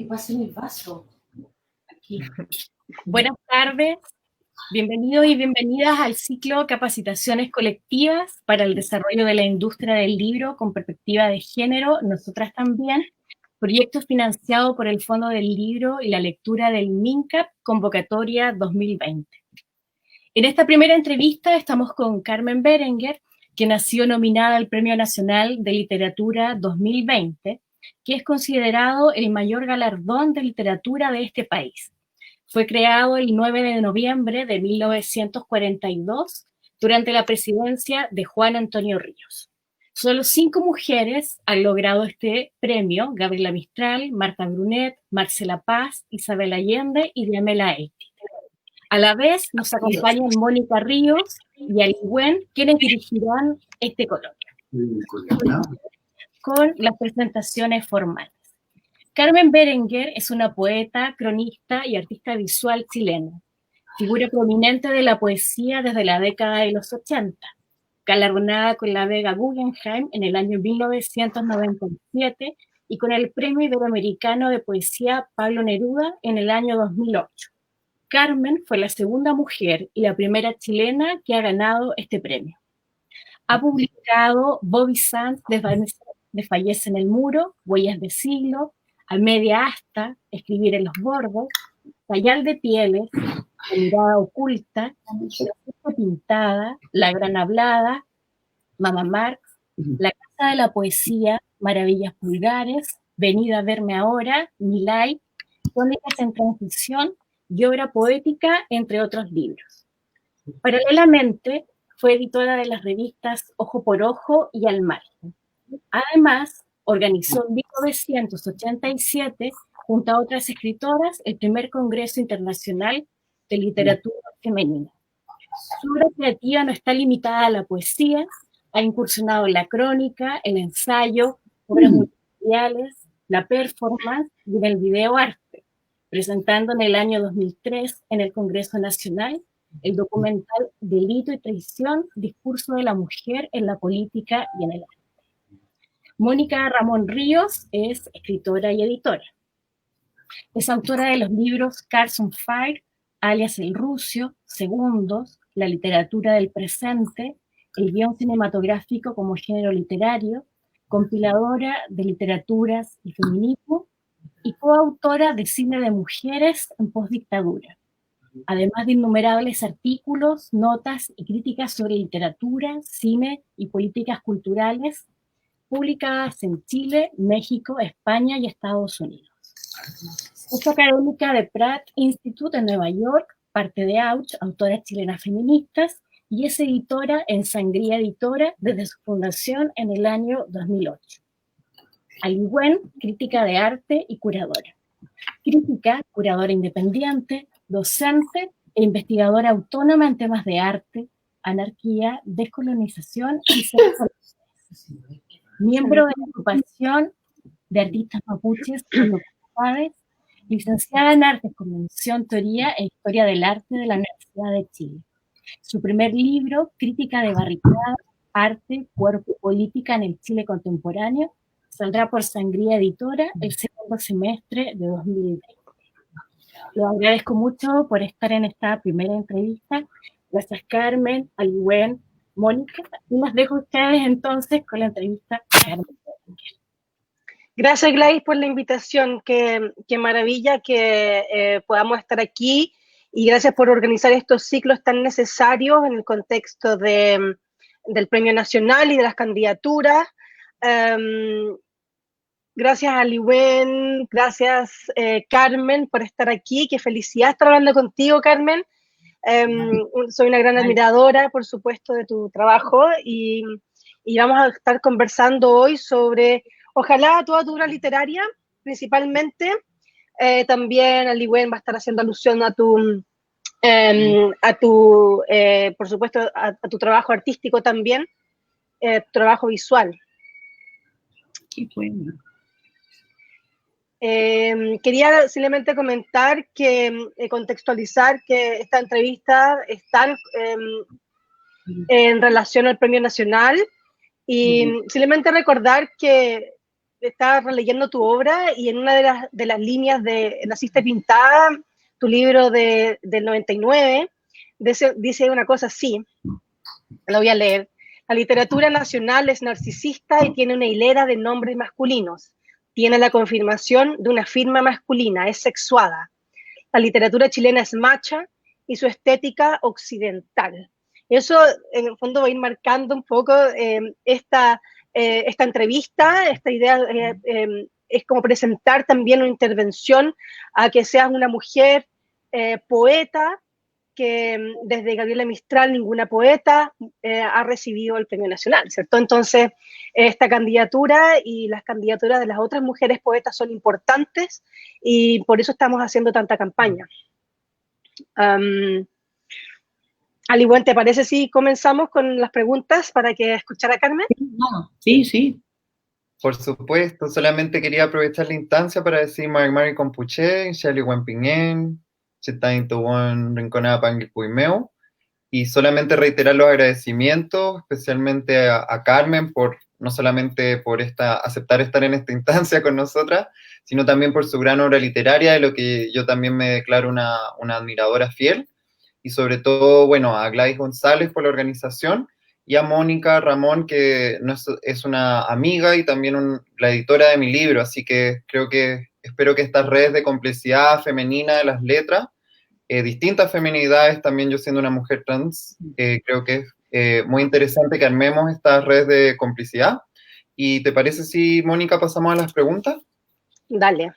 Pasen el vaso. Aquí. Buenas tardes, bienvenidos y bienvenidas al ciclo Capacitaciones Colectivas para el Desarrollo de la Industria del Libro con Perspectiva de Género, Nosotras También, proyecto financiado por el Fondo del Libro y la Lectura del MINCAP, convocatoria 2020. En esta primera entrevista estamos con Carmen Berenguer, quien ha sido nominada al Premio Nacional de Literatura 2020, que es considerado el mayor galardón de literatura de este país. Fue creado el 9 de noviembre de 1942 durante la presidencia de Juan Antonio Ríos. Solo 5 mujeres han logrado este premio: Gabriela Mistral, Marta Brunet, Marcela Paz, Isabel Allende y Diamela Eiti. A la vez nos acompañan Mónica Ríos y Ali Wen, quienes dirigirán este coloquio con las presentaciones formales. Carmen Berenguer es una poeta, cronista y artista visual chilena, figura prominente de la poesía desde la década de los 80, galardonada con la Beca Guggenheim en el año 1997 y con el Premio Iberoamericano de Poesía Pablo Neruda en el año 2008. Carmen fue la segunda mujer y la primera chilena que ha ganado este premio. Ha publicado Bobby Sands Desfallece en el muro, Huellas de siglo, A media asta, Escribir en los bordes, Sayal de pieles, La mirada oculta, La fiesta pintada, La gran hablada, Mamá Marx, La casa de la poesía, Maravillas vulgares, Venid a verme ahora, Milay, Crónicas en transición y Obra poética, entre otros libros. Paralelamente, fue editora de las revistas Ojo por Ojo y Al Margen. Además, organizó en 1987, junto a otras escritoras, el primer Congreso Internacional de Literatura Femenina. Su obra creativa no está limitada a la poesía, ha incursionado en la crónica, el ensayo, obras multimediales, la performance y en el videoarte, presentando en el año 2003 en el Congreso Nacional el documental Delito y traición, discurso de la mujer en la política y en el arte. Mónica Ramón Ríos es escritora y editora. Es autora de los libros Cars on Fire, alias El Rucio, Segundos, La literatura del presente, el guión cinematográfico como género literario, compiladora de literaturas y feminismo, y coautora de Cine de mujeres en postdictadura, además de innumerables artículos, notas y críticas sobre literatura, cine y políticas culturales, publicadas en Chile, México, España y Estados Unidos. Es académica de Pratt Institute en Nueva York, parte de Auch, Autoras Chilenas Feministas, y es editora en Sangría Editora desde su fundación en el año 2008. Ali Wen, crítica de arte y curadora. Crítica, curadora independiente, docente e investigadora autónoma en temas de arte, anarquía, descolonización y sexualidad. Miembro de la agrupación de artistas mapuches, licenciada en Artes con mención Teoría e Historia del Arte de la Universidad de Chile. Su primer libro, Crítica de barricadas, Arte, Cuerpo y Política en el Chile Contemporáneo, saldrá por Sangría Editora el segundo semestre de 2020. Lo agradezco mucho por estar en esta primera entrevista. Gracias, Carmen, Aliwen, Mónica, y las dejo a ustedes entonces con la entrevista. Gracias, Gladys, por la invitación. Qué maravilla que podamos estar aquí, y gracias por organizar estos ciclos tan necesarios en el contexto del Premio Nacional y de las candidaturas. Gracias a Liwen, gracias Carmen por estar aquí. Qué felicidad estar hablando contigo, Carmen. Soy una gran admiradora, por supuesto, de tu trabajo, y vamos a estar conversando hoy sobre, ojalá, toda tu obra literaria, principalmente. También Aliwen va a estar haciendo alusión a por supuesto, a tu trabajo artístico también, trabajo visual. Qué bueno. Quería simplemente comentar que, contextualizar que esta entrevista está en relación al Premio Nacional, y simplemente recordar que estaba releyendo tu obra y en una de las líneas de Naciste Pintada, tu libro del 99, dice una cosa así, lo voy a leer. La literatura nacional es narcisista y tiene una hilera de nombres masculinos. Tiene la confirmación de una firma masculina, es sexuada. La literatura chilena es macha y su estética occidental. Eso, en el fondo, va a ir marcando un poco esta entrevista, esta idea es como presentar también una intervención a que seas una mujer poeta, que desde Gabriela Mistral ninguna poeta ha recibido el Premio Nacional, ¿cierto? Entonces, esta candidatura y las candidaturas de las otras mujeres poetas son importantes y por eso estamos haciendo tanta campaña. Ali, bueno, ¿te parece si comenzamos con las preguntas para que escuchara a Carmen? Sí, sí. Por supuesto, solamente quería aprovechar la instancia para decir Mari Compuche, Shelly Wempingen, Chetain Tobón Rinconada Panguipumeo, y solamente reiterar los agradecimientos, especialmente a Carmen, por no solamente por aceptar estar en esta instancia con nosotras, sino también por su gran obra literaria, de lo que yo también me declaro una admiradora fiel, y sobre todo, bueno, a Gladys González por la organización, y a Mónica Ramón, que es una amiga y también la editora de mi libro, así que espero que estas redes de complicidad femenina de las letras, distintas feminidades, también yo siendo una mujer trans, creo que es muy interesante que armemos estas redes de complicidad. ¿Y te parece si, Mónica, pasamos a las preguntas? Dale.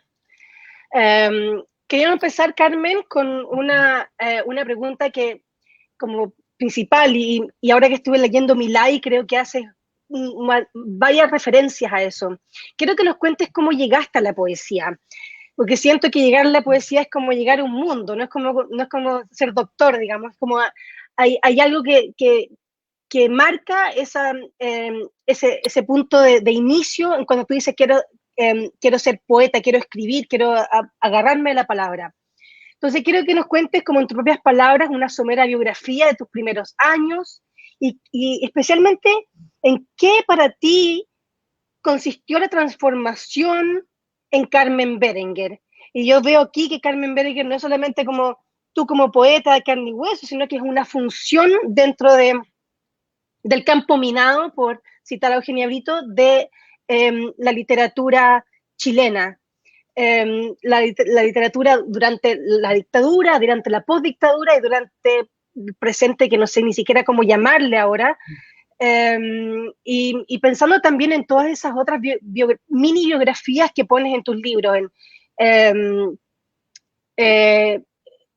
Quería empezar, Carmen, con una pregunta que como principal, y ahora que estuve leyendo Milay, creo que hace varias referencias a eso. Quiero que nos cuentes cómo llegaste a la poesía, porque siento que llegar a la poesía es como llegar a un mundo, no es como ser doctor, digamos, es como hay algo que marca ese punto de inicio en cuando tú dices quiero ser poeta, quiero escribir, quiero agarrarme a la palabra. Entonces quiero que nos cuentes como en tus propias palabras una somera biografía de tus primeros años y especialmente en qué para ti consistió la transformación en Carmen Berenguer. Y yo veo aquí que Carmen Berenguer no es solamente como tú como poeta de carne y hueso, sino que es una función dentro del campo minado, por citar a Eugenia Brito, de la literatura chilena. La literatura durante la dictadura, durante la postdictadura y durante el presente, que no sé ni siquiera cómo llamarle ahora, y pensando también en todas esas otras mini biografías que pones en tus libros,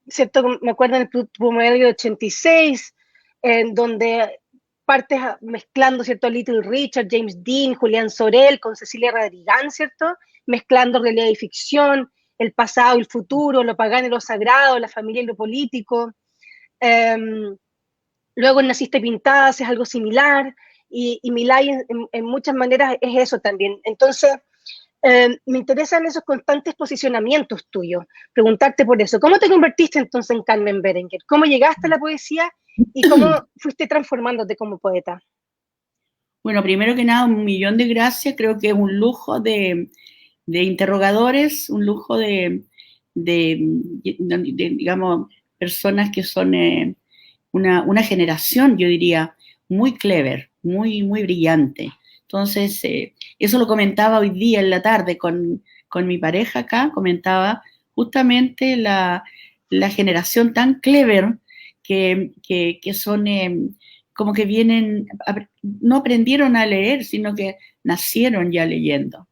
¿cierto? Me acuerdo en el promedio de 86, en donde partes mezclando, ¿cierto? Little Richard, James Dean, Julián Sorel, con Cecilia Radrigán, ¿cierto? Mezclando realidad y ficción, el pasado y el futuro, lo pagano y lo sagrado, la familia y lo político. Luego en Naciste Pintada haces algo similar, y Milay en muchas maneras es eso también. Entonces, me interesan esos constantes posicionamientos tuyos, preguntarte por eso. ¿Cómo te convertiste entonces en Carmen Berenguer? ¿Cómo llegaste a la poesía y cómo fuiste transformándote como poeta? Bueno, primero que nada, 1.000.000 de gracias. Creo que es un lujo de interrogadores, un lujo de digamos, personas que son una generación, yo diría, muy clever, muy, muy brillante. Entonces, eso lo comentaba hoy día en la tarde con mi pareja acá, comentaba justamente la generación tan clever que son como que vienen, no aprendieron a leer, sino que nacieron ya leyendo.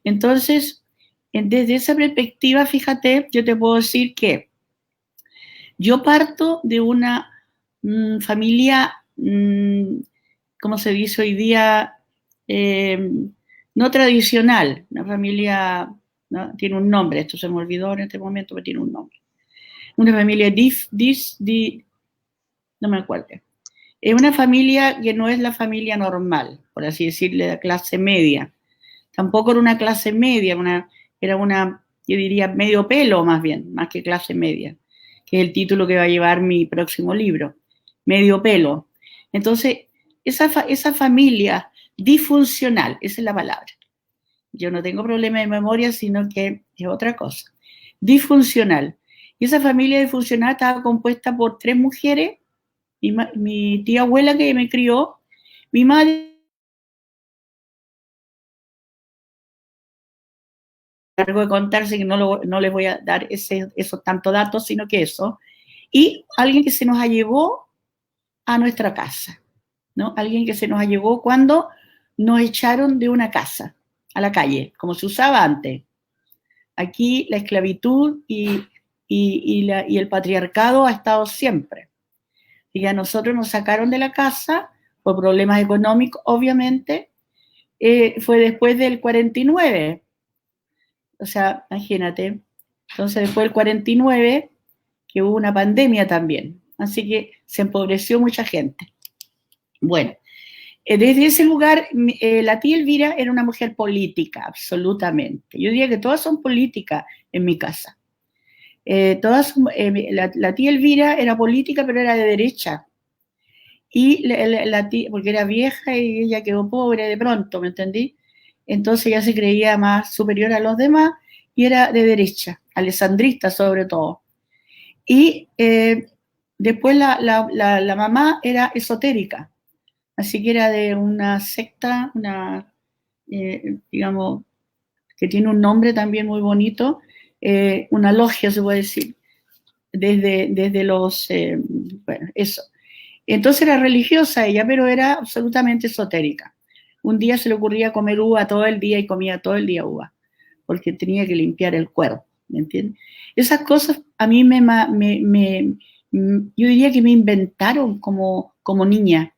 Entonces, desde esa perspectiva, fíjate, yo te puedo decir que yo parto de una familia, como se dice hoy día, no tradicional, una familia, ¿no? Tiene un nombre, esto se me olvidó en este momento, pero tiene un nombre. Una familia no me acuerdo. Es una familia que no es la familia normal, por así decirle, de clase media. Tampoco era una clase media, era una, yo diría, medio pelo más bien, más que clase media, que es el título que va a llevar mi próximo libro, Medio Pelo. Entonces, esa familia disfuncional, esa es la palabra, Yo no tengo problema de memoria, sino que es otra cosa. Disfuncional. Y esa familia disfuncional estaba compuesta por 3 mujeres, mi tía abuela que me crió, mi madre, largo de contarse que no les voy a dar esos tantos datos, sino que eso, y alguien que se nos allegó a nuestra casa, ¿no? Alguien que se nos allegó cuando nos echaron de una casa a la calle, como se usaba antes. Aquí la esclavitud y el patriarcado ha estado siempre. Y a nosotros nos sacaron de la casa por problemas económicos, obviamente, fue después del 49. O sea, imagínate. Entonces, después del 49, que hubo una pandemia también. Así que se empobreció mucha gente. Bueno, desde ese lugar, la tía Elvira era una mujer política, absolutamente. Yo diría que todas son políticas en mi casa. La tía Elvira era política, pero era de derecha. Y la tía, porque era vieja y ella quedó pobre de pronto, ¿me entendí? Entonces ella se creía más superior a los demás y era de derecha, alessandrista sobre todo. Y después la mamá era esotérica, así que era de una secta, digamos, que tiene un nombre también muy bonito, una logia se puede decir, desde los, bueno, eso. Entonces era religiosa ella, pero era absolutamente esotérica. Un día se le ocurría comer uva todo el día y comía todo el día uva, porque tenía que limpiar el cuerpo, ¿me entiendes? Esas cosas a mí yo diría que me inventaron como niña.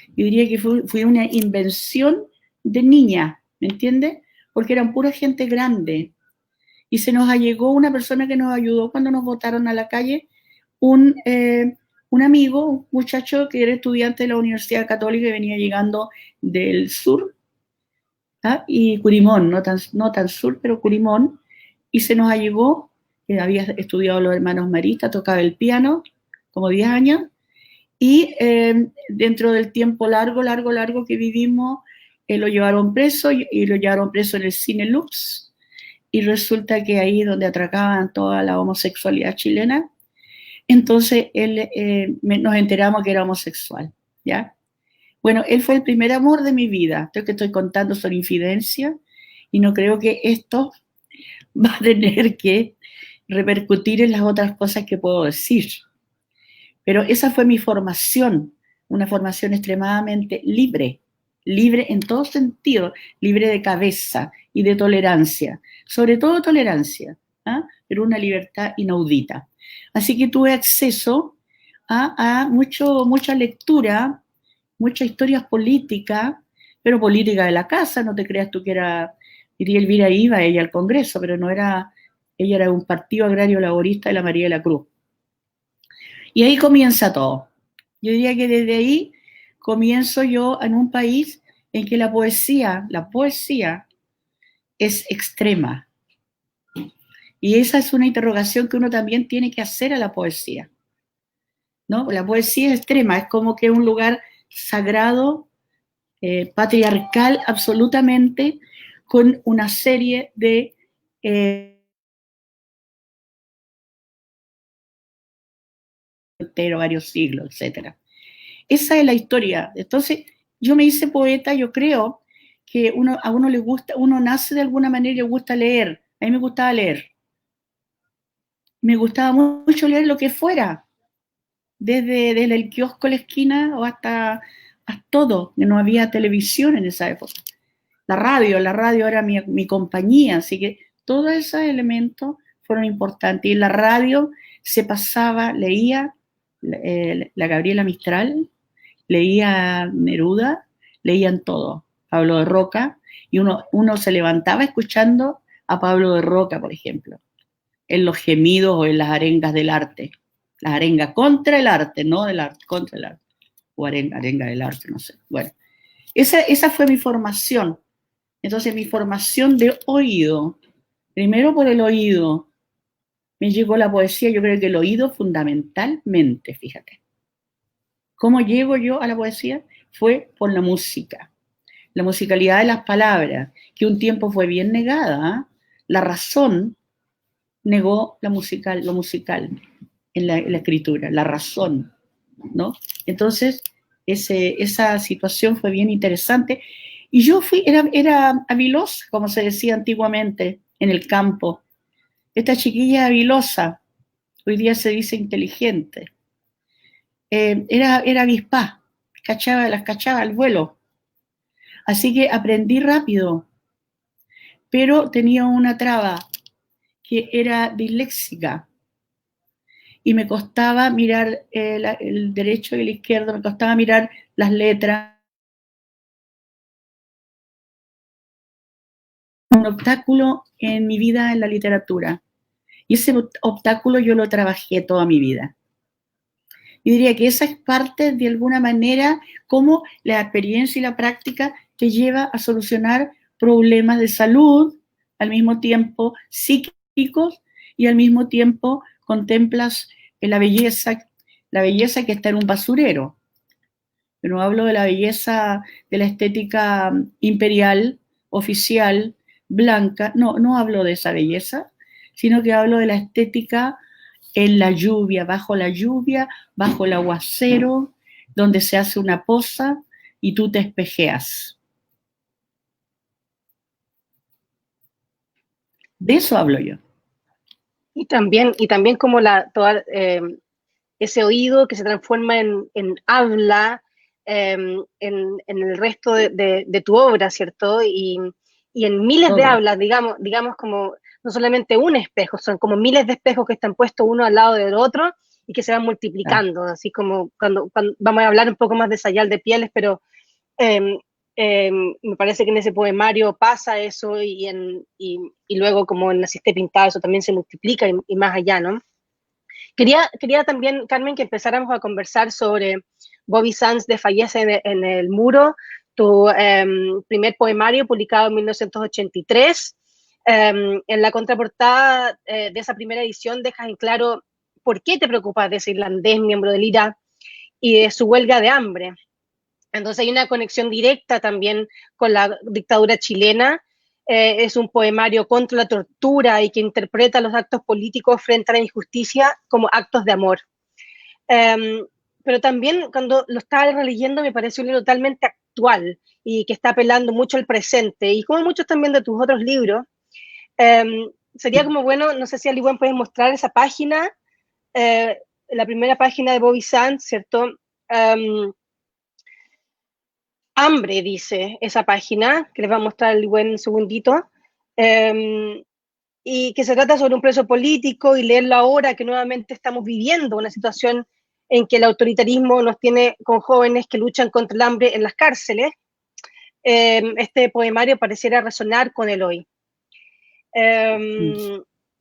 Yo diría que fue una invención de niña, ¿me entiendes? Porque eran pura gente grande. Y se nos allegó una persona que nos ayudó cuando nos botaron a la calle, un amigo, un muchacho que era estudiante de la Universidad Católica y venía llegando del sur, ¿ah? Y Curimón, no tan sur, pero Curimón, y se nos allegó, que había estudiado los hermanos maristas, tocaba el piano, como 10 años, y dentro del tiempo largo que vivimos, lo llevaron preso y lo llevaron preso en el Cine Lux, y resulta que ahí donde atracaban toda la homosexualidad chilena, entonces nos enteramos que era homosexual, ¿ya? Bueno, él fue el primer amor de mi vida. Esto que estoy contando son infidencias y no creo que esto va a tener que repercutir en las otras cosas que puedo decir. Pero esa fue mi formación, una formación extremadamente libre en todo sentido, libre de cabeza y de tolerancia, sobre todo tolerancia, ¿ah? Pero una libertad inaudita. Así que tuve acceso a mucha lectura, muchas historias políticas, pero política de la casa, no te creas tú que era, diría Elvira iba ella al Congreso, pero no era, ella era un partido agrario laborista de la María de la Cruz. Y ahí comienza todo. Yo diría que desde ahí comienzo yo en un país en que la poesía es extrema. Y esa es una interrogación que uno también tiene que hacer a la poesía, ¿no? La poesía es extrema, es como que es un lugar sagrado, patriarcal absolutamente, con una serie de varios siglos, etc. Esa es la historia. Entonces, yo me hice poeta, yo creo que a uno le gusta, uno nace de alguna manera y le gusta leer. A mí me gustaba leer. Me gustaba mucho leer lo que fuera, desde el kiosco a la esquina o hasta todo, que no había televisión en esa época. La radio era mi compañía, así que todos esos elementos fueron importantes. Y en la radio se pasaba, leía la Gabriela Mistral, leía Neruda, leían todo, Pablo de Roca, y uno se levantaba escuchando a Pablo de Roca, por ejemplo, en los gemidos o en las arengas del arte. Las arengas contra el arte, no del arte, contra el arte. O arenga del arte, no sé. Bueno, esa fue mi formación. Entonces, mi formación de oído, primero por el oído, me llegó la poesía, yo creo que el oído fundamentalmente, fíjate. ¿Cómo llego yo a la poesía? Fue por la música. la musicalidad de las palabras, que un tiempo fue bien negada. La razón negó lo musical en la escritura, la razón, ¿no? Entonces, esa situación fue bien interesante. Y yo era habilosa, como se decía antiguamente, en el campo. Esta chiquilla habilosa, hoy día se dice inteligente, era avispa, las cachaba al vuelo. Así que aprendí rápido, pero tenía una traba, que era disléxica, y me costaba mirar el derecho y el izquierdo, me costaba mirar las letras. Un obstáculo en mi vida en la literatura, y ese obstáculo yo lo trabajé toda mi vida. Yo diría que esa es parte, de alguna manera, como la experiencia y la práctica te lleva a solucionar problemas de salud, al mismo tiempo psíquicos, y al mismo tiempo contemplas la belleza que está en un basurero. Pero no hablo de la belleza de la estética imperial, oficial, blanca, no hablo de esa belleza, sino que hablo de la estética en la lluvia, bajo el aguacero, donde se hace una poza y tú te espejeas. De eso hablo yo. Y también como ese oído que se transforma en habla en el resto de tu obra, ¿cierto? Y en miles de hablas, digamos como no solamente un espejo, son como miles de espejos que están puestos uno al lado del otro y que se van multiplicando, así como cuando vamos a hablar un poco más de Sayal de Pieles, pero me parece que en ese poemario pasa eso y luego como en Naciste Pintada eso también se multiplica y más allá, ¿no? Quería también, Carmen, que empezáramos a conversar sobre Bobby Sands de Fallece en el Muro, tu primer poemario publicado en 1983. En la contraportada de esa primera edición dejas en claro por qué te preocupas de ese irlandés, miembro del IRA, y de su huelga de hambre. Entonces hay una conexión directa también con la dictadura chilena. Es un poemario contra la tortura y que interpreta los actos políticos frente a la injusticia como actos de amor. Pero también cuando lo estaba releyendo me pareció un libro totalmente actual y que está apelando mucho al presente, y como muchos también de tus otros libros. Sería como bueno, no sé si al igual puedes mostrar esa página, la primera página de Bobby Sands, ¿cierto? Hambre, dice esa página, que les va a mostrar el buen segundito, y que se trata sobre un preso político y leerlo ahora que nuevamente estamos viviendo una situación en que el autoritarismo nos tiene con jóvenes que luchan contra el hambre en las cárceles. Este poemario pareciera resonar con el hoy.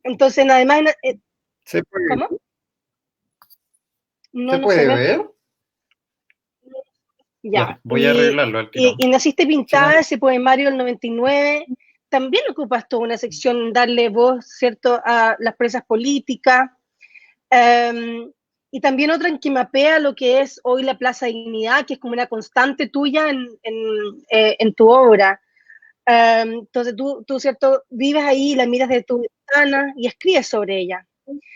Entonces, además... ¿Se puede, ¿cómo? ¿se puede ver? Ya, voy a arreglarlo al tiro. Y Naciste Pintada, ese poemario del 99, también ocupas toda una sección, darle voz, ¿cierto?, a las presas políticas, y también otra en que mapea lo que es hoy la Plaza Dignidad, que es como una constante tuya en tu obra. Entonces tú, ¿cierto?, vives ahí, la miras de tu ventana y escribes sobre ella.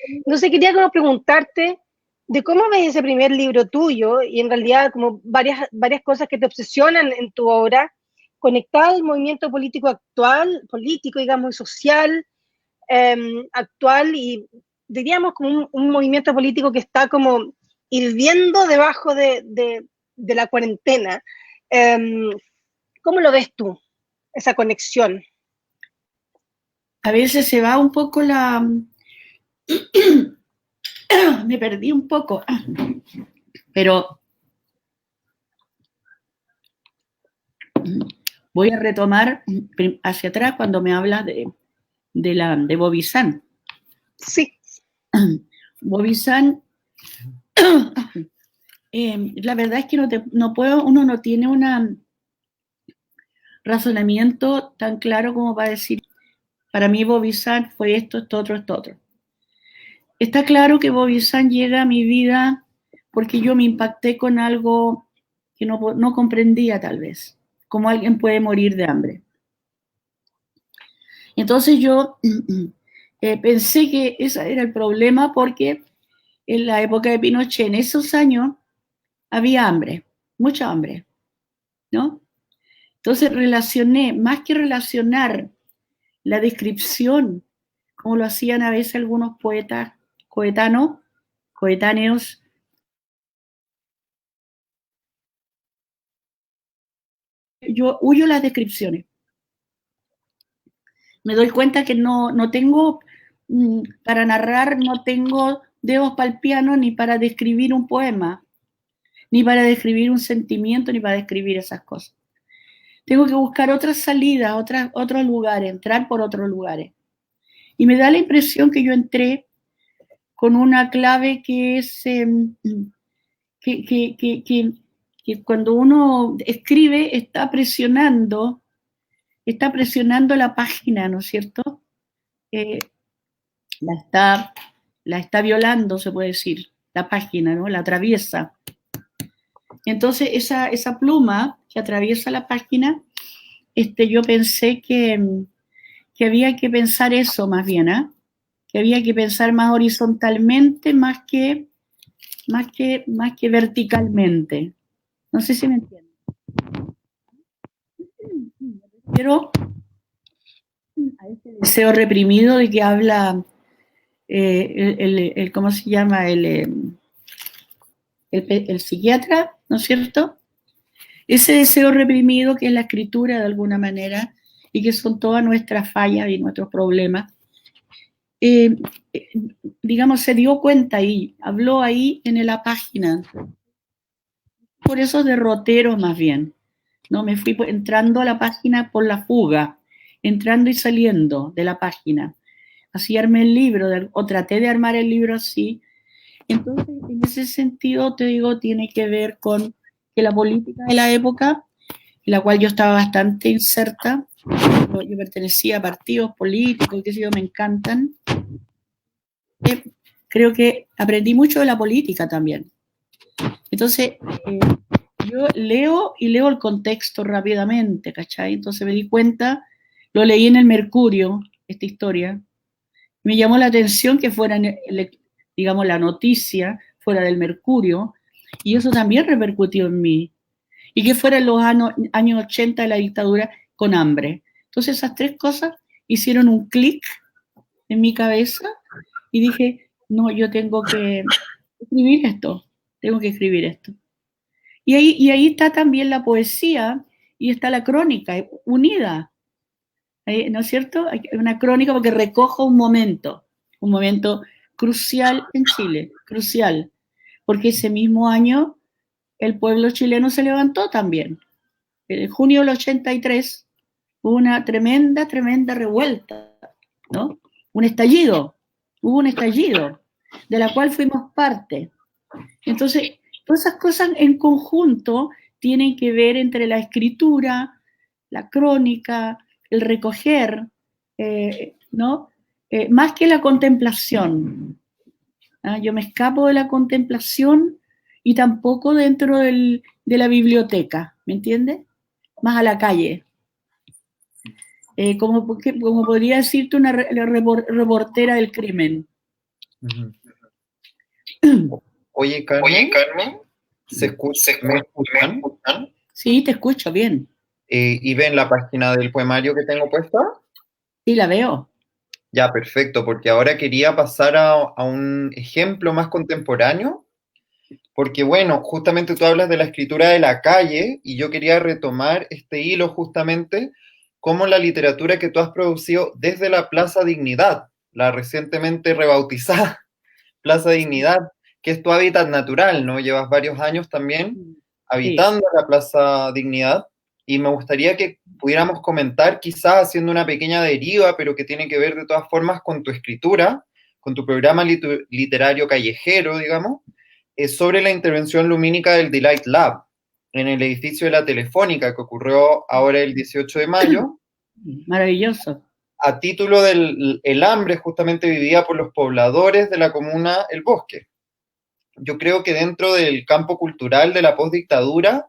Entonces quería como preguntarte de cómo ves ese primer libro tuyo y en realidad como varias cosas que te obsesionan en tu obra, conectado al movimiento político actual, político, digamos, social, actual, y diríamos como un movimiento político que está como hirviendo debajo de la cuarentena. ¿Cómo lo ves tú, esa conexión? A veces se va un poco me perdí un poco, pero voy a retomar hacia atrás cuando me hablas de Bobby Sands. Sí. Bobby Sands, la verdad es que uno no tiene un razonamiento tan claro como para decir, para mí Bobby Sands fue esto, esto otro. Está claro que Bobby Sands llega a mi vida porque yo me impacté con algo que no comprendía tal vez. cómo alguien puede morir de hambre. Entonces yo pensé que ese era el problema porque en la época de Pinochet, en esos años, había hambre, mucha hambre, ¿no? Entonces relacioné, más que relacionar la descripción, como lo hacían a veces algunos poetas coetáneos, yo huyo las descripciones. Me doy cuenta que no tengo, para narrar, no tengo dedos para el piano ni para describir un poema, ni para describir un sentimiento, ni para describir esas cosas. Tengo que buscar otras salidas, otros lugares, entrar por otros lugares. Y me da la impresión que yo entré con una clave que es que cuando uno escribe está presionando la página, ¿no es cierto? La está violando, se puede decir, la página, ¿no? La atraviesa. Entonces, esa pluma que atraviesa la página, yo pensé que había que pensar eso más bien, ¿eh? Que había que pensar más horizontalmente, más que verticalmente. No sé si me entienden. Pero a ese deseo reprimido de que habla ¿cómo se llama? El psiquiatra, ¿no es cierto? Ese deseo reprimido que es la escritura de alguna manera y que son todas nuestras fallas y nuestros problemas, digamos, se dio cuenta ahí, habló ahí en la página, por esos derroteros más bien, ¿no? Me fui entrando a la página por la fuga, entrando y saliendo de la página. Así armé el libro, o traté de armar el libro así. Entonces, en ese sentido, te digo, tiene que ver con que la política de la época, en la cual yo estaba bastante inserta, yo pertenecía a partidos políticos, que me encantan, creo que aprendí mucho de la política también. Entonces, yo leo el contexto rápidamente, ¿cachai? Entonces me di cuenta, lo leí en el Mercurio, esta historia, me llamó la atención que fuera, digamos, la noticia fuera del Mercurio, y eso también repercutió en mí, y que fuera en los años 80 de la dictadura con hambre. Entonces esas tres cosas hicieron un clic en mi cabeza, y dije, no, yo tengo que escribir esto, Y ahí está también la poesía y está la crónica unida, ¿no es cierto? Hay una crónica porque recojo un momento crucial en Chile, crucial, porque ese mismo año el pueblo chileno se levantó también. En junio del 83 hubo una tremenda revuelta, ¿no? Hubo un estallido, de la cual fuimos parte. Entonces, todas esas cosas en conjunto tienen que ver entre la escritura, la crónica, el recoger, ¿no? Más que la contemplación. ¿Ah? Yo me escapo de la contemplación y tampoco dentro de la biblioteca, ¿me entiendes? Más a la calle. Como podría decirte una reportera del crimen. Oye, Carmen, ¿me escuchan? Sí, te escucho bien. ¿Y ven la página del poemario que tengo puesta? Sí, la veo. Ya, perfecto, porque ahora quería pasar a un ejemplo más contemporáneo, porque bueno, justamente tú hablas de la escritura de la calle y yo quería retomar este hilo justamente como la literatura que tú has producido desde la Plaza Dignidad, la recientemente rebautizada Plaza Dignidad, que es tu hábitat natural, ¿no? Llevas varios años también habitando la Plaza Dignidad y me gustaría que pudiéramos comentar, quizás haciendo una pequeña deriva, pero que tiene que ver de todas formas con tu escritura, con tu programa literario callejero, digamos, sobre la intervención lumínica del Delight Lab en el edificio de la Telefónica que ocurrió ahora el 18 de mayo. Maravilloso. A título del el hambre justamente vivida por los pobladores de la comuna El Bosque. Yo creo que dentro del campo cultural de la postdictadura,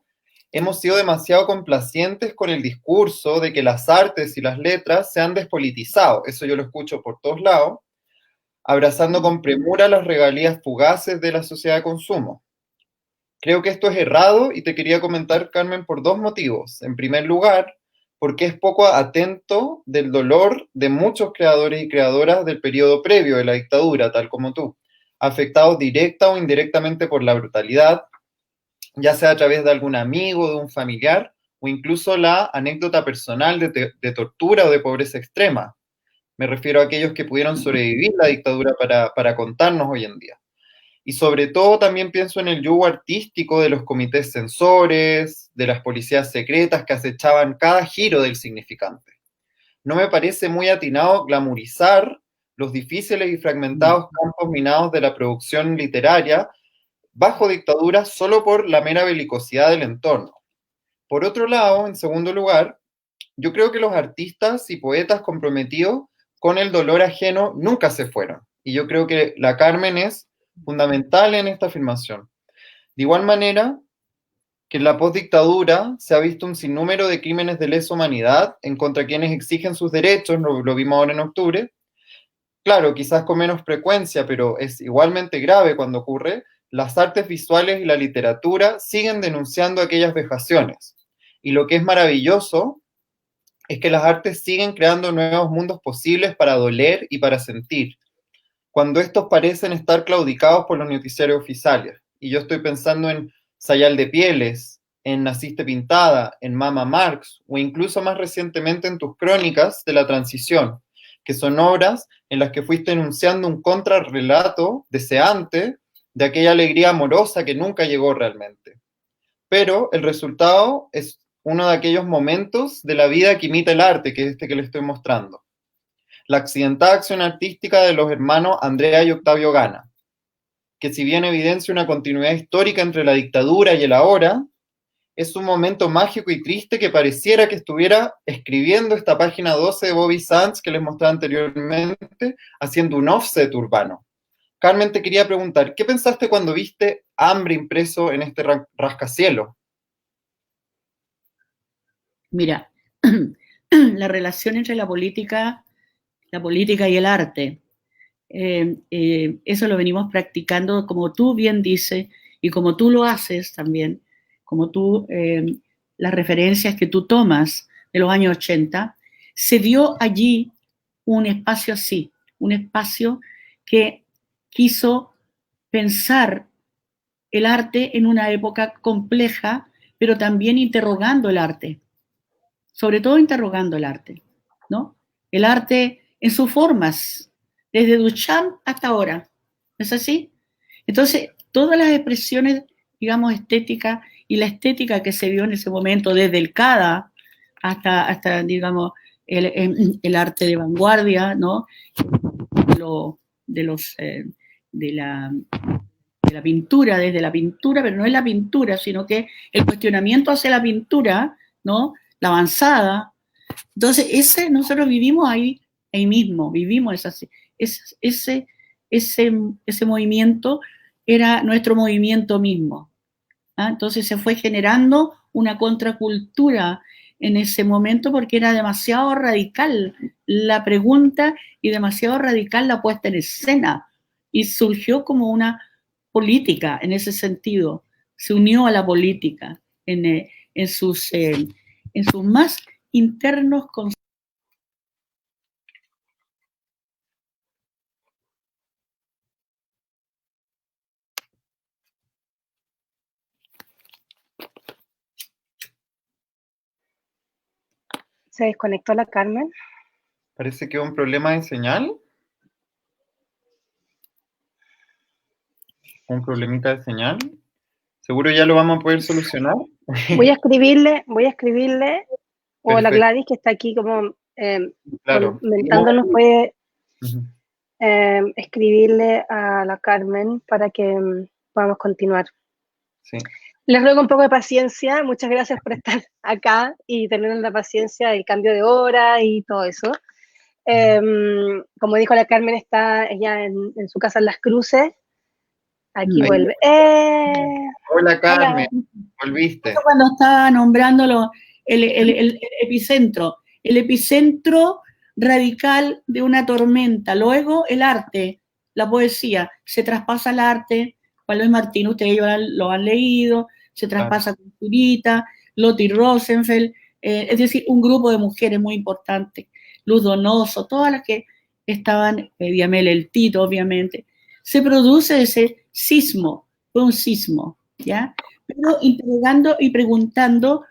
hemos sido demasiado complacientes con el discurso de que las artes y las letras se han despolitizado. Eso yo lo escucho por todos lados, abrazando con premura las regalías fugaces de la sociedad de consumo. Creo que esto es errado y te quería comentar, Carmen, por dos motivos. En primer lugar, porque es poco atento del dolor de muchos creadores y creadoras del periodo previo de la dictadura, tal como tú, afectados directa o indirectamente por la brutalidad, ya sea a través de algún amigo, de un familiar, o incluso la anécdota personal de tortura o de pobreza extrema. Me refiero a aquellos que pudieron sobrevivir la dictadura para contarnos hoy en día. Y sobre todo también pienso en el yugo artístico de los comités censores, de las policías secretas que acechaban cada giro del significante. No me parece muy atinado glamorizar los difíciles y fragmentados campos minados de la producción literaria bajo dictadura solo por la mera belicosidad del entorno. Por otro lado, en segundo lugar, yo creo que los artistas y poetas comprometidos con el dolor ajeno nunca se fueron. Y yo creo que la Carmen es fundamental en esta afirmación. De igual manera que en la postdictadura se ha visto un sinnúmero de crímenes de lesa humanidad en contra quienes exigen sus derechos, lo vimos ahora en octubre. Claro, quizás con menos frecuencia, pero es igualmente grave cuando ocurre. Las artes visuales y la literatura siguen denunciando aquellas vejaciones. Y lo que es maravilloso es que las artes siguen creando nuevos mundos posibles para doler y para sentir, cuando estos parecen estar claudicados por los noticiarios oficiales. Y yo estoy pensando en Sayal de Pieles, en Naciste Pintada, en Mama Marx, o incluso más recientemente en tus crónicas de la transición, que son obras en las que fuiste enunciando un contrarrelato deseante de aquella alegría amorosa que nunca llegó realmente. Pero el resultado es uno de aquellos momentos de la vida que imita el arte, que es este que le estoy mostrando. La accidentada acción artística de los hermanos Andrea y Octavio Gana, que si bien evidencia una continuidad histórica entre la dictadura y el ahora, es un momento mágico y triste que pareciera que estuviera escribiendo esta página 12 de Bobby Sands que les mostraba anteriormente, haciendo un offset urbano. Carmen, te quería preguntar, ¿qué pensaste cuando viste hambre impreso en este rascacielos? Mira, la relación entre la política y el arte, eso lo venimos practicando, como tú bien dices, y como tú lo haces también, como tú, las referencias que tú tomas de los años 80, se dio allí un espacio así, un espacio que quiso pensar el arte en una época compleja, pero también interrogando el arte, sobre todo interrogando el arte, ¿no? El arte en sus formas, desde Duchamp hasta ahora, ¿no es así? Entonces, todas las expresiones, digamos, estéticas y la estética que se vio en ese momento, desde el CADA hasta digamos, el arte de vanguardia, ¿no? De la pintura, desde la pintura, pero no es la pintura, sino que el cuestionamiento hacia la pintura, ¿no? La avanzada. Entonces, nosotros vivimos ahí mismo, vivimos ese movimiento, era nuestro movimiento mismo. ¿Ah? Entonces se fue generando una contracultura en ese momento porque era demasiado radical la pregunta y demasiado radical la puesta en escena. Y surgió como una política en ese sentido, se unió a la política en sus más internos conceptos. ¿Se desconectó la Carmen? Parece que hubo un problema de señal. Un problemita de señal. Seguro ya lo vamos a poder solucionar. Voy a escribirle, o la Perfecto. Gladys, que está aquí como Claro. comentándonos, puede escribirle a la Carmen para que podamos continuar. Sí. Les ruego un poco de paciencia, muchas gracias por estar acá y tener la paciencia del cambio de hora y todo eso. Como dijo la Carmen, está ella en su casa en Las Cruces, Aquí Ahí. vuelve. Hola, Carmen, Hola. volviste. Cuando estaba nombrándolo, el epicentro radical de una tormenta, luego el arte, la poesía, se traspasa al arte, Juan Luis Martín, ustedes lo han leído, se traspasa con Zurita, Lotti Rosenfeld, es decir, un grupo de mujeres muy importantes, Luz Donoso, todas las que estaban, Diamel El Tito, obviamente, se produce ese sismo, fue un sismo, ¿ya? Pero interrogando y preguntando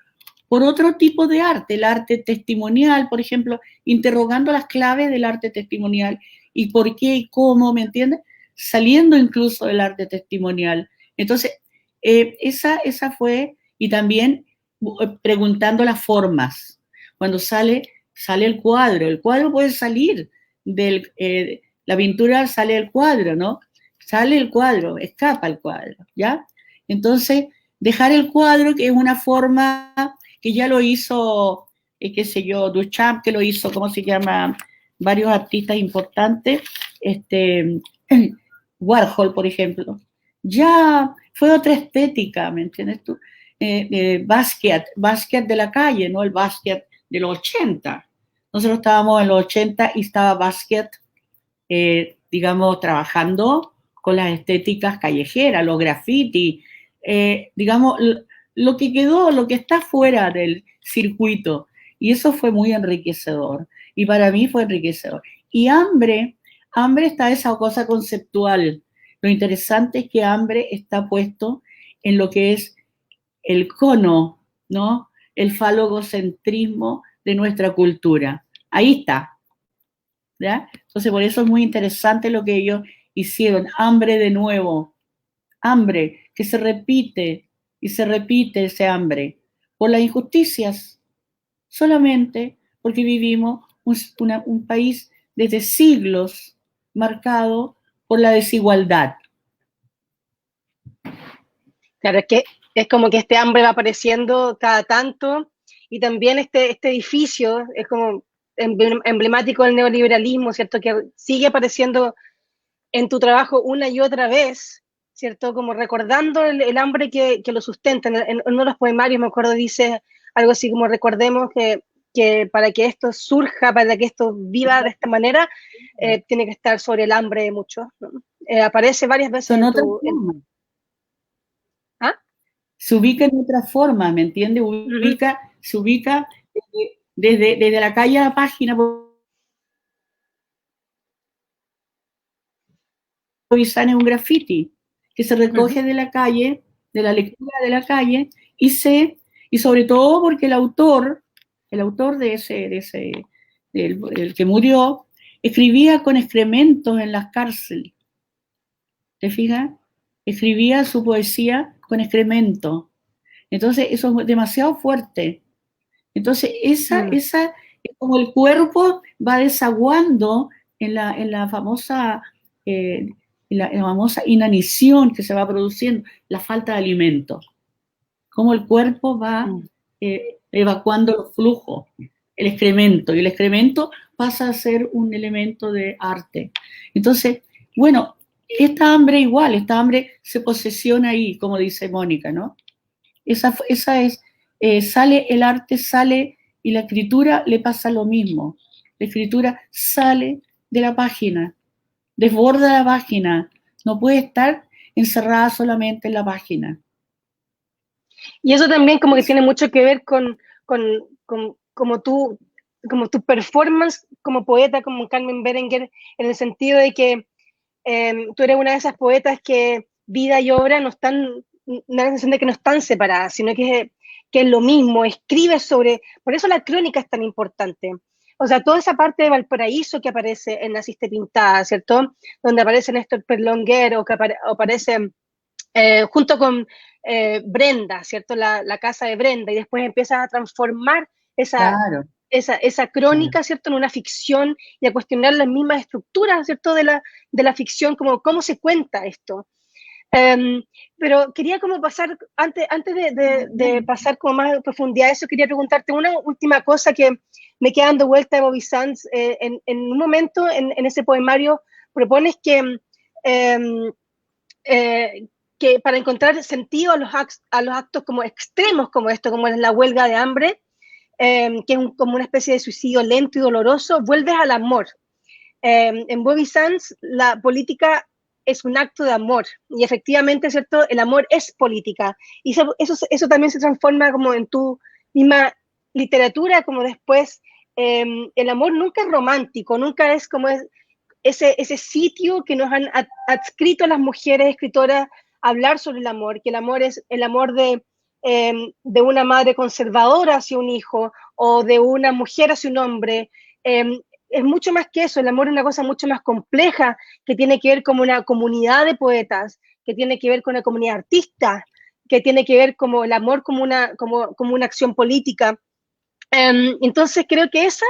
por otro tipo de arte, el arte testimonial, por ejemplo, interrogando las claves del arte testimonial y por qué y cómo, ¿me entiendes? Saliendo incluso del arte testimonial. Entonces, esa fue, y también preguntando las formas. Cuando sale el cuadro puede salir la pintura sale del cuadro, ¿no? Sale el cuadro, escapa el cuadro, ¿ya? Entonces, dejar el cuadro, que es una forma que ya lo hizo, qué sé yo, Duchamp, que lo hizo, ¿cómo se llama? Varios artistas importantes, Warhol, por ejemplo. Ya fue otra estética, ¿me entiendes tú? Basquiat de la calle, ¿no? El Basquiat de los 80. Nosotros estábamos en los 80 y estaba Basquiat, digamos, trabajando con las estéticas callejeras, los graffiti, digamos, lo que quedó, lo que está fuera del circuito. Y eso fue muy enriquecedor. Y para mí fue enriquecedor. Y Hambre está esa cosa conceptual. Lo interesante es que Hambre está puesto en lo que es el cono, ¿no? El falogocentrismo de nuestra cultura. Ahí está. ¿Ya? Entonces, por eso es muy interesante lo que ellos hicieron. Hambre de nuevo. Hambre que se repite y se repite ese hambre por las injusticias, solamente porque vivimos un país desde siglos marcado por la desigualdad. Claro, es que es como que este hambre va apareciendo cada tanto y también este edificio es como emblemático del neoliberalismo, ¿cierto? Que sigue apareciendo en tu trabajo una y otra vez, ¿cierto? Como recordando el hambre que lo sustenta. En uno de los poemarios, me acuerdo, dice algo así como recordemos que para que esto surja, para que esto viva de esta manera, tiene que estar sobre el hambre de muchos, ¿no? Aparece varias veces Son en otras tu... formas. ¿Ah? Se ubica en otra forma, ¿me entiendes? Se ubica desde la calle a la página, es un graffiti que se recoge de la calle, de la lectura de la calle, y sobre todo porque el autor del que murió, escribía con excrementos en las cárceles. ¿Te fijas? Escribía su poesía con excremento. Entonces, eso es demasiado fuerte. Entonces, esa es como el cuerpo va desaguando en la famosa la famosa inanición que se va produciendo, la falta de alimento. Cómo el cuerpo va evacuando los flujos, el excremento, y el excremento pasa a ser un elemento de arte. Entonces, bueno, esta hambre se posesiona ahí, como dice Mónica, ¿no? Esa es, sale el arte, sale, y la escritura le pasa lo mismo. La escritura sale de la página, desborda la página, no puede estar encerrada solamente en la página. Y eso también como que tiene mucho que ver con como tu performance como poeta, como Carmen Berenguer, en el sentido de que tú eres una de esas poetas que vida y obra no están, una sensación de que no están separadas, sino que es lo mismo, escribes sobre, por eso la crónica es tan importante. O sea, toda esa parte de Valparaíso que aparece en Naciste Pintada, ¿cierto? Donde aparece Néstor Perlonguer o que aparece junto con Brenda, ¿cierto? La casa de Brenda, y después empiezas a transformar Claro. esa crónica, ¿cierto? En una ficción y a cuestionar las mismas estructuras, ¿cierto? De la ficción, como cómo se cuenta esto. Pero quería como pasar, antes de pasar como más en profundidad a eso, quería preguntarte una última cosa que me queda dando vuelta de Bobby Sands. En un momento en ese poemario propones que que para encontrar sentido a los actos como extremos como esto, como es la huelga de hambre, que es como una especie de suicidio lento y doloroso, vuelves al amor. En Bobby Sands, la política es un acto de amor, y efectivamente, ¿cierto? El amor es política, y eso también se transforma como en tu misma literatura, como después, el amor nunca es romántico, nunca es como ese sitio que nos han adscrito las mujeres escritoras a hablar sobre el amor, que el amor es el amor de una madre conservadora hacia un hijo, o de una mujer hacia un hombre. Es mucho más que eso, el amor es una cosa mucho más compleja, que tiene que ver con una comunidad de poetas, que tiene que ver con una comunidad de artistas, que tiene que ver como el amor como una acción política. Entonces creo que esa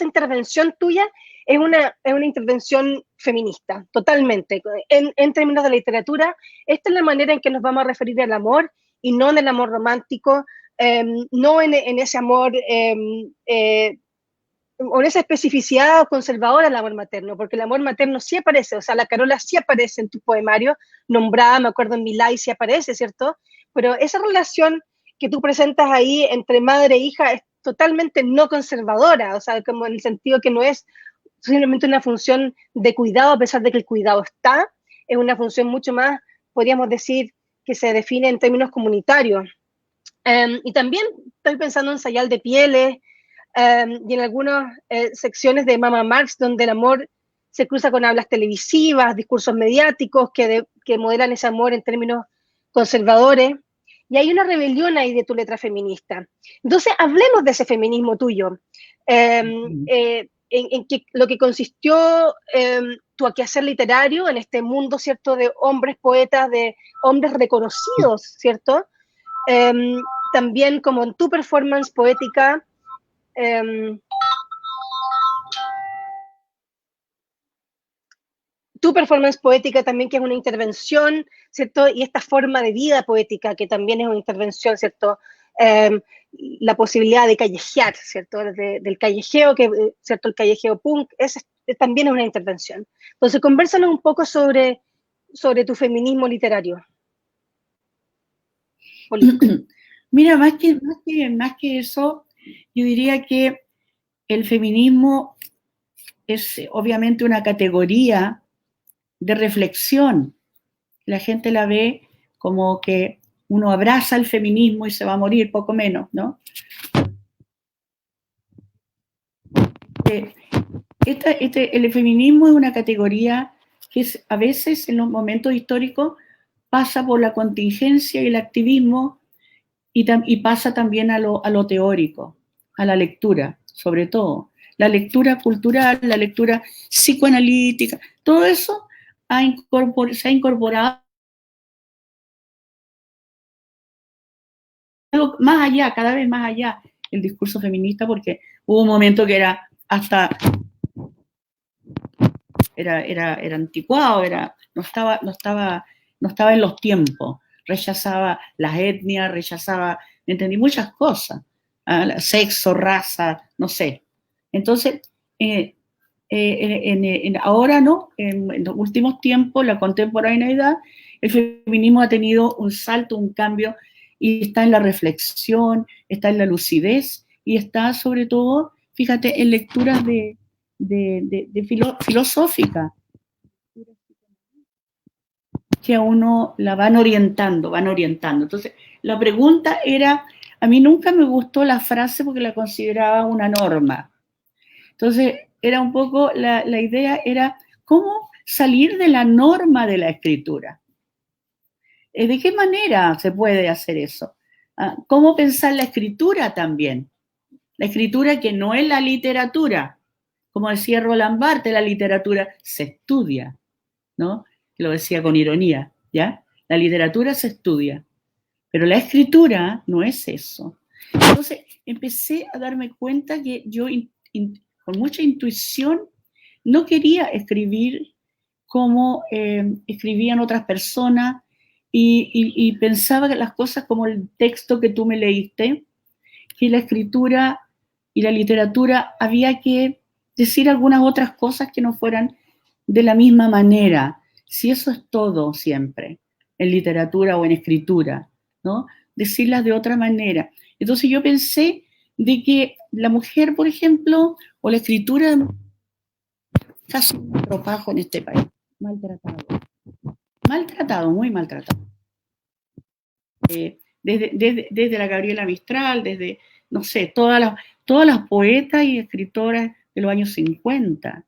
intervención tuya es una intervención feminista, totalmente. En términos de literatura, esta es la manera en que nos vamos a referir al amor, y no en el amor romántico, no en ese amor, o en esa especificidad conservadora del amor materno, porque el amor materno sí aparece, o sea, la Carola sí aparece en tu poemario, nombrada, me acuerdo en Milay sí aparece, ¿cierto? Pero esa relación que tú presentas ahí entre madre e hija es totalmente no conservadora, o sea, como en el sentido que no es simplemente una función de cuidado, a pesar de que el cuidado está, es una función mucho más, podríamos decir, que se define en términos comunitarios. Y también estoy pensando en Sayal de Pieles, y en algunas secciones de Mama Marx, donde el amor se cruza con hablas televisivas, discursos mediáticos que modelan ese amor en términos conservadores. Y hay una rebelión ahí de tu letra feminista. Entonces, hablemos de ese feminismo tuyo, en que lo que consistió tu quehacer literario en este mundo, ¿cierto?, de hombres poetas, de hombres reconocidos, ¿cierto? También como en tu performance poética, tu performance poética también, que es una intervención, ¿cierto? Y esta forma de vida poética, que también es una intervención, ¿cierto? La posibilidad de callejear, ¿cierto? Del callejeo, ¿cierto? El callejeo punk, también es una intervención. Entonces, convérsanos un poco sobre tu feminismo literario. Político. Mira, más que eso, yo diría que el feminismo es obviamente una categoría de reflexión. La gente la ve como que uno abraza el feminismo y se va a morir, poco menos, ¿no? El feminismo es una categoría que a veces en los momentos históricos pasa por la contingencia y el activismo, y pasa también a lo teórico, a la lectura, sobre todo. La lectura cultural, la lectura psicoanalítica, todo eso se ha incorporado más allá, cada vez más allá, el discurso feminista, porque hubo un momento que era hasta era anticuado, no estaba en los tiempos, rechazaba las etnias, rechazaba, entendí, muchas cosas, sexo, raza, no sé. Entonces, ahora no, en los últimos tiempos, la contemporaneidad, el feminismo ha tenido un salto, un cambio, y está en la reflexión, está en la lucidez, y está sobre todo, fíjate, en lecturas filosófica, que a uno la van orientando. Entonces, la pregunta era, a mí nunca me gustó la frase porque la consideraba una norma. Entonces, era un poco, la idea era cómo salir de la norma de la escritura. ¿De qué manera se puede hacer eso? ¿Cómo pensar la escritura también? La escritura que no es la literatura. Como decía Roland Barthes, la literatura se estudia, ¿no? Lo decía con ironía, ¿ya? La literatura se estudia, pero la escritura no es eso. Entonces, empecé a darme cuenta que yo, con mucha intuición, no quería escribir como escribían otras personas, y pensaba que las cosas como el texto que tú me leíste, que la escritura y la literatura había que decir algunas otras cosas que no fueran de la misma manera. si eso es todo siempre, en literatura o en escritura, ¿no? Decirlas de otra manera. Entonces yo pensé de que la mujer, por ejemplo, o la escritura, casi un tropajo en este país, maltratado, muy maltratado. Desde la Gabriela Mistral, desde, no sé, todas las poetas y escritoras de los años 50,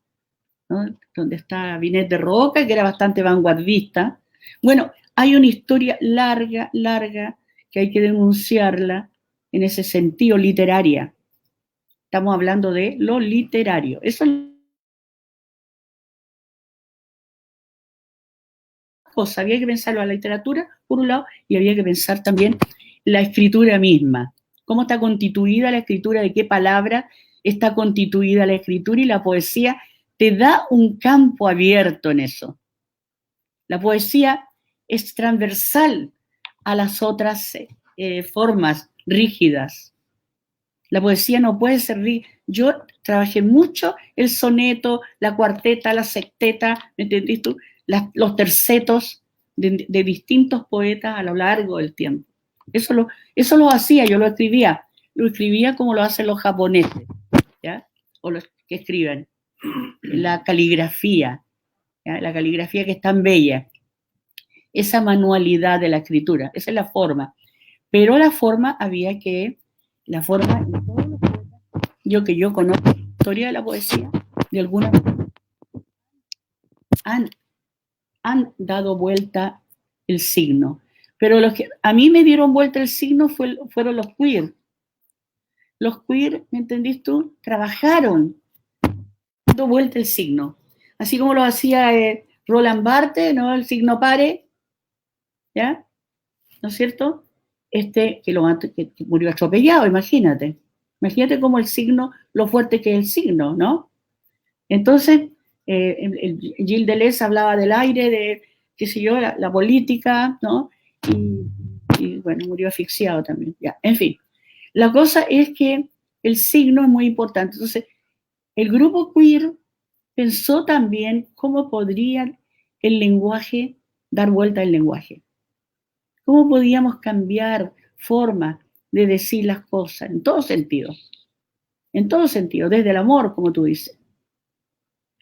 ¿no? Donde está Binet de Roca, que era bastante vanguardista. Bueno, hay una historia larga, larga, que hay que denunciarla en ese sentido, literaria. Estamos hablando de lo literario. Eso es cosa, había que pensarlo a la literatura, por un lado, y había que pensar también la escritura misma. ¿Cómo está constituida la escritura? ¿De qué palabra está constituida la escritura? Y la poesía te da un campo abierto en eso. La poesía es transversal a las otras formas rígidas. La poesía no puede ser rígida. Yo trabajé mucho el soneto, la cuarteta, la sexteta, ¿me entendís tú? Los tercetos de distintos poetas a lo largo del tiempo. Eso lo hacía, yo lo escribía como lo hacen los japoneses, ¿ya? O los que escriben. La caligrafía, ¿ya? La caligrafía que es tan bella. Esa manualidad de la escritura, esa es la forma. Pero la forma yo conozco la historia de la poesía, de alguna manera, han dado vuelta el signo. Pero los que a mí me dieron vuelta el signo fueron los queer. Los queer, ¿me entendís tú? Trabajaron dando vuelta el signo. Así como lo hacía Roland Barthes, ¿no? El signo pare, ¿ya? ¿No es cierto? Que murió atropellado, imagínate. Imagínate cómo el signo, lo fuerte que es el signo, ¿no? Entonces, Gilles Deleuze hablaba del aire, de, qué sé yo, la política, ¿no? Y bueno, murió asfixiado también. Ya, en fin, la cosa es que el signo es muy importante. Entonces, el grupo queer pensó también cómo podría el lenguaje dar vuelta al lenguaje. ¿Cómo podíamos cambiar forma de decir las cosas? En todo sentido, desde el amor, como tú dices.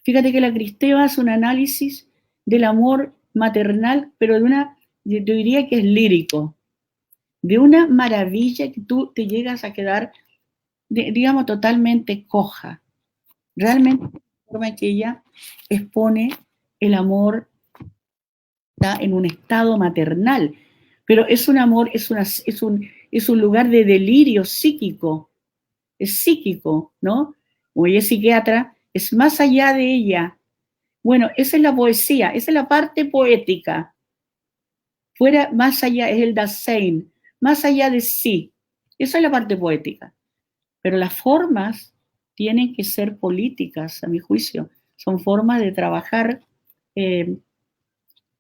Fíjate que la Cristeva hace un análisis del amor maternal, pero yo diría que es lírico, de una maravilla que tú te llegas a quedar, digamos, totalmente coja. Realmente, la forma en que ella expone el amor en un estado maternal, pero es un amor, es un lugar de delirio psíquico, es psíquico, ¿no? Como ella es psiquiatra, es más allá de ella. Bueno, esa es la poesía, esa es la parte poética. Fuera, más allá, es el Dasein, más allá de sí. Esa es la parte poética. Pero las formas tienen que ser políticas, a mi juicio. Son formas de trabajar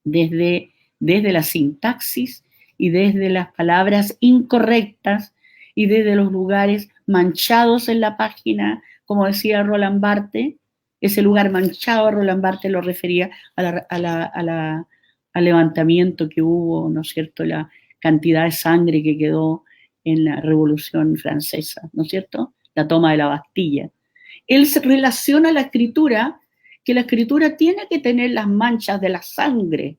desde la sintaxis y desde las palabras incorrectas y desde los lugares manchados en la página, como decía Roland Barthes. Ese lugar manchado, Roland Barthes lo refería al levantamiento que hubo, ¿no es cierto?, la cantidad de sangre que quedó en la Revolución Francesa, ¿no es cierto?, la toma de la Bastilla. Él se relaciona la escritura, que la escritura tiene que tener las manchas de la sangre,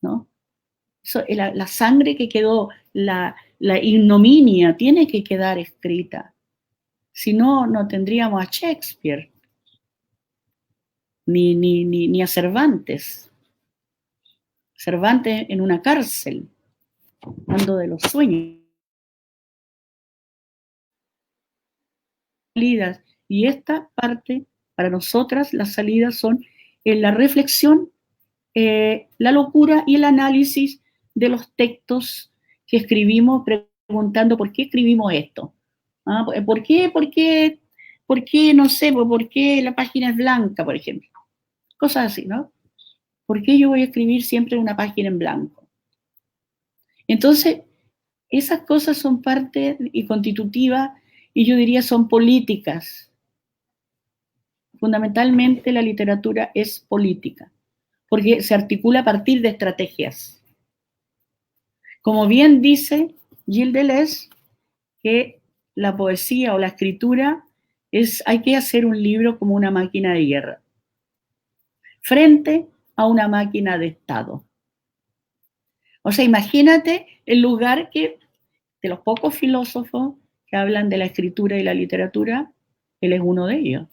¿no? La sangre que quedó, la ignominia tiene que quedar escrita. Si no, no tendríamos a Shakespeare, ni a Cervantes. Cervantes en una cárcel, hablando de los sueños. Y esta parte, para nosotras, las salidas son en la reflexión, la locura y el análisis de los textos que escribimos, preguntando por qué escribimos esto. ¿Ah? ¿Por qué, no sé, por qué la página es blanca, por ejemplo? Cosas así, ¿no? ¿Por qué yo voy a escribir siempre una página en blanco? Entonces, esas cosas son parte y constitutivas, y yo diría son políticas. Fundamentalmente la literatura es política. porque se articula a partir de estrategias. Como bien dice Gilles Deleuze, que la poesía o la escritura hay que hacer un libro como una máquina de guerra, frente a una máquina de Estado. O sea, imagínate el lugar que, de los pocos filósofos que hablan de la escritura y la literatura, él es uno de ellos.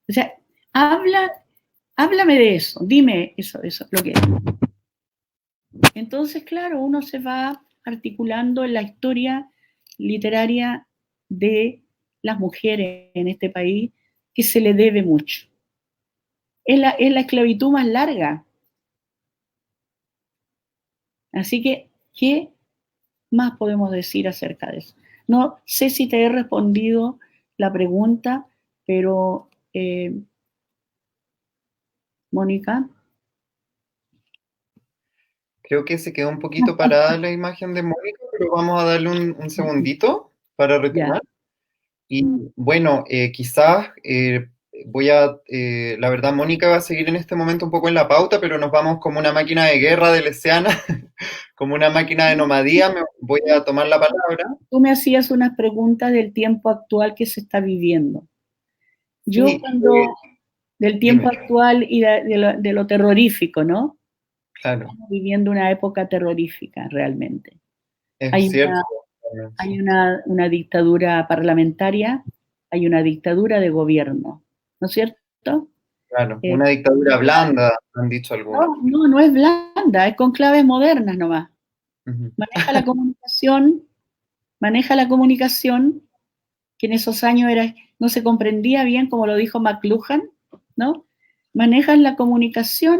O sea, háblame de eso, dime eso, lo que es. Entonces, claro, uno se va articulando en la historia literaria de las mujeres en este país, que se le debe mucho. Es la esclavitud más larga. Así que, ¿qué más podemos decir acerca de eso? No sé si te he respondido la pregunta, pero, Mónica. Creo que se quedó un poquito parada la imagen de Mónica, pero vamos a darle un segundito para retomar. Y bueno, quizás la verdad, Mónica va a seguir en este momento un poco en la pauta, pero nos vamos como una máquina de guerra de Lesiana, como una máquina de nomadía. Voy a tomar la palabra. Tú me hacías unas preguntas del tiempo actual que se está viviendo. Yo Sí, del tiempo dime. actual y de lo terrorífico, ¿no? Claro. Estamos viviendo una época terrorífica, realmente. Es cierto. Hay una dictadura parlamentaria, hay una dictadura de gobierno, ¿no es cierto? Claro, una dictadura blanda, han dicho algunos. No es blanda, es con claves modernas nomás. Uh-huh. Maneja la comunicación, que en esos años no se comprendía bien, como lo dijo McLuhan, ¿no? Manejan la comunicación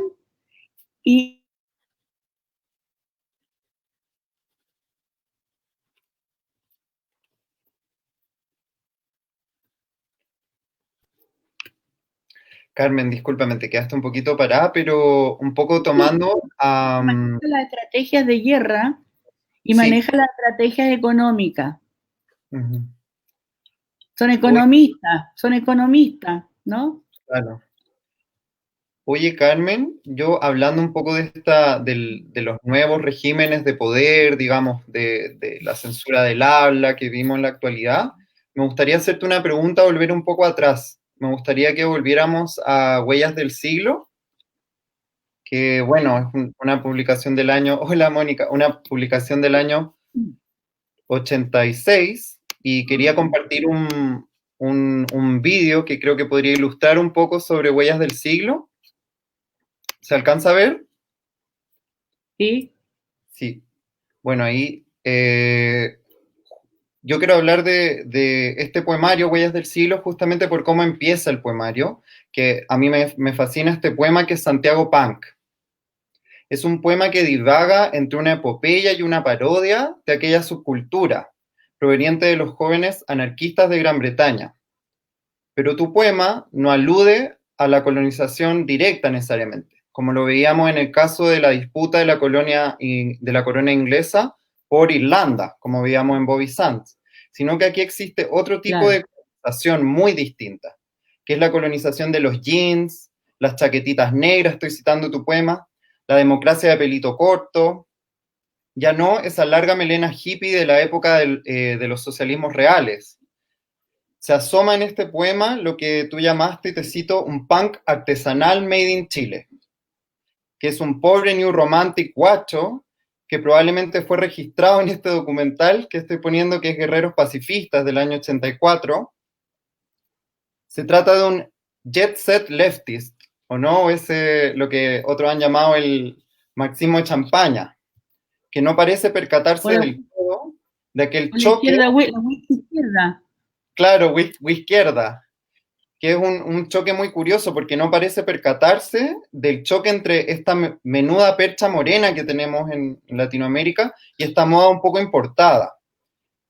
y Carmen, discúlpame, te quedaste un poquito parada, pero un poco tomando... maneja las estrategias de guerra y sí. maneja las estrategias económicas. Uh-huh. Son economistas, ¿no? Claro. Oye, Carmen, yo hablando un poco de los nuevos regímenes de poder, digamos, de la censura del habla que vimos en la actualidad, me gustaría hacerte una pregunta, volver un poco atrás. Me gustaría que volviéramos a Huellas del Siglo, que bueno, es una publicación del año, hola Mónica, una publicación del año 86, y quería compartir un vídeo que creo que podría ilustrar un poco sobre Huellas del Siglo. ¿Se alcanza a ver? Sí. Sí. Bueno, ahí yo quiero hablar de este poemario, Huellas del Siglo, justamente por cómo empieza el poemario, que a mí me fascina este poema, que es Santiago Punk. Es un poema que divaga entre una epopeya y una parodia de aquella subcultura proveniente de los jóvenes anarquistas de Gran Bretaña. Pero tu poema no alude a la colonización directa necesariamente, como lo veíamos en el caso de la disputa de la corona inglesa por Irlanda, como veíamos en Bobby Sands, sino que aquí existe otro tipo de colonización muy distinta, que es la colonización de los jeans, las chaquetitas negras, estoy citando tu poema, la democracia de pelito corto, ya no esa larga melena hippie de la época de los socialismos reales. Se asoma en este poema lo que tú llamaste, y te cito, un punk artesanal made in Chile, que es un pobre new romantic guacho que probablemente fue registrado en este documental que estoy poniendo, que es Guerreros Pacifistas, del año 84. Se trata de un jet set leftist, ¿o no? Ese, lo que otros han llamado el marxismo de champaña, que no parece percatarse del todo de aquel choque. La izquierda. Claro, izquierda, que es un choque muy curioso porque no parece percatarse del choque entre esta menuda percha morena que tenemos en Latinoamérica y esta moda un poco importada,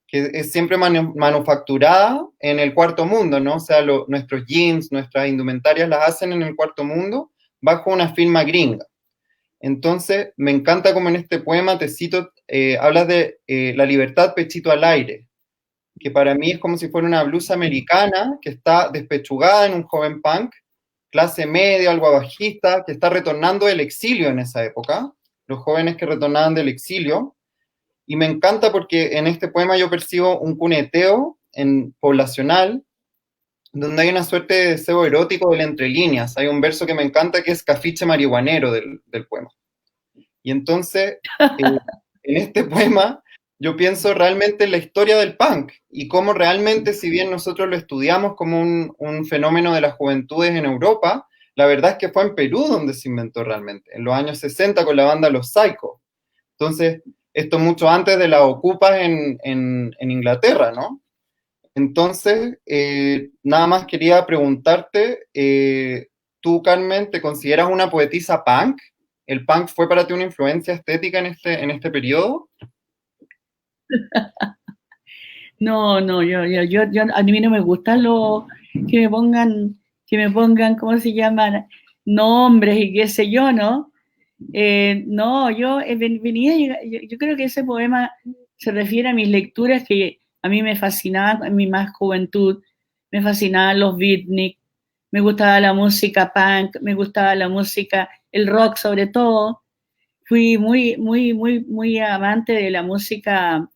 que es siempre manufacturada en el cuarto mundo, ¿no? O sea, nuestros jeans, nuestras indumentarias las hacen en el cuarto mundo bajo una firma gringa. Entonces, me encanta como en este poema, te cito, hablas de la libertad pechito al aire, que para mí es como si fuera una blusa americana que está despechugada en un joven punk clase media, algo bajista, que está retornando del exilio en esa época, los jóvenes que retornaban del exilio, y me encanta porque en este poema yo percibo un cuneteo poblacional, donde hay una suerte de deseo erótico de entre líneas. Hay un verso que me encanta que es Cafiche marihuanero del poema. Y entonces, en este poema, yo pienso realmente en la historia del punk y cómo realmente, si bien nosotros lo estudiamos como un fenómeno de las juventudes en Europa, la verdad es que fue en Perú donde se inventó realmente, en los años 60 con la banda Los Psycho. Entonces, esto mucho antes de las ocupas en Inglaterra, ¿no? Entonces, nada más quería preguntarte, tú, Carmen, ¿te consideras una poetisa punk? ¿El punk fue para ti una influencia estética en este periodo? No, no, a mí no me gustan los que me pongan, ¿cómo se llaman? Nombres y qué sé yo, ¿no? No, yo creo que ese poema se refiere a mis lecturas que a mí me fascinaban en mi más juventud, me fascinaban los beatnik, me gustaba la música punk, me gustaba la música, el rock sobre todo, fui muy amante de la música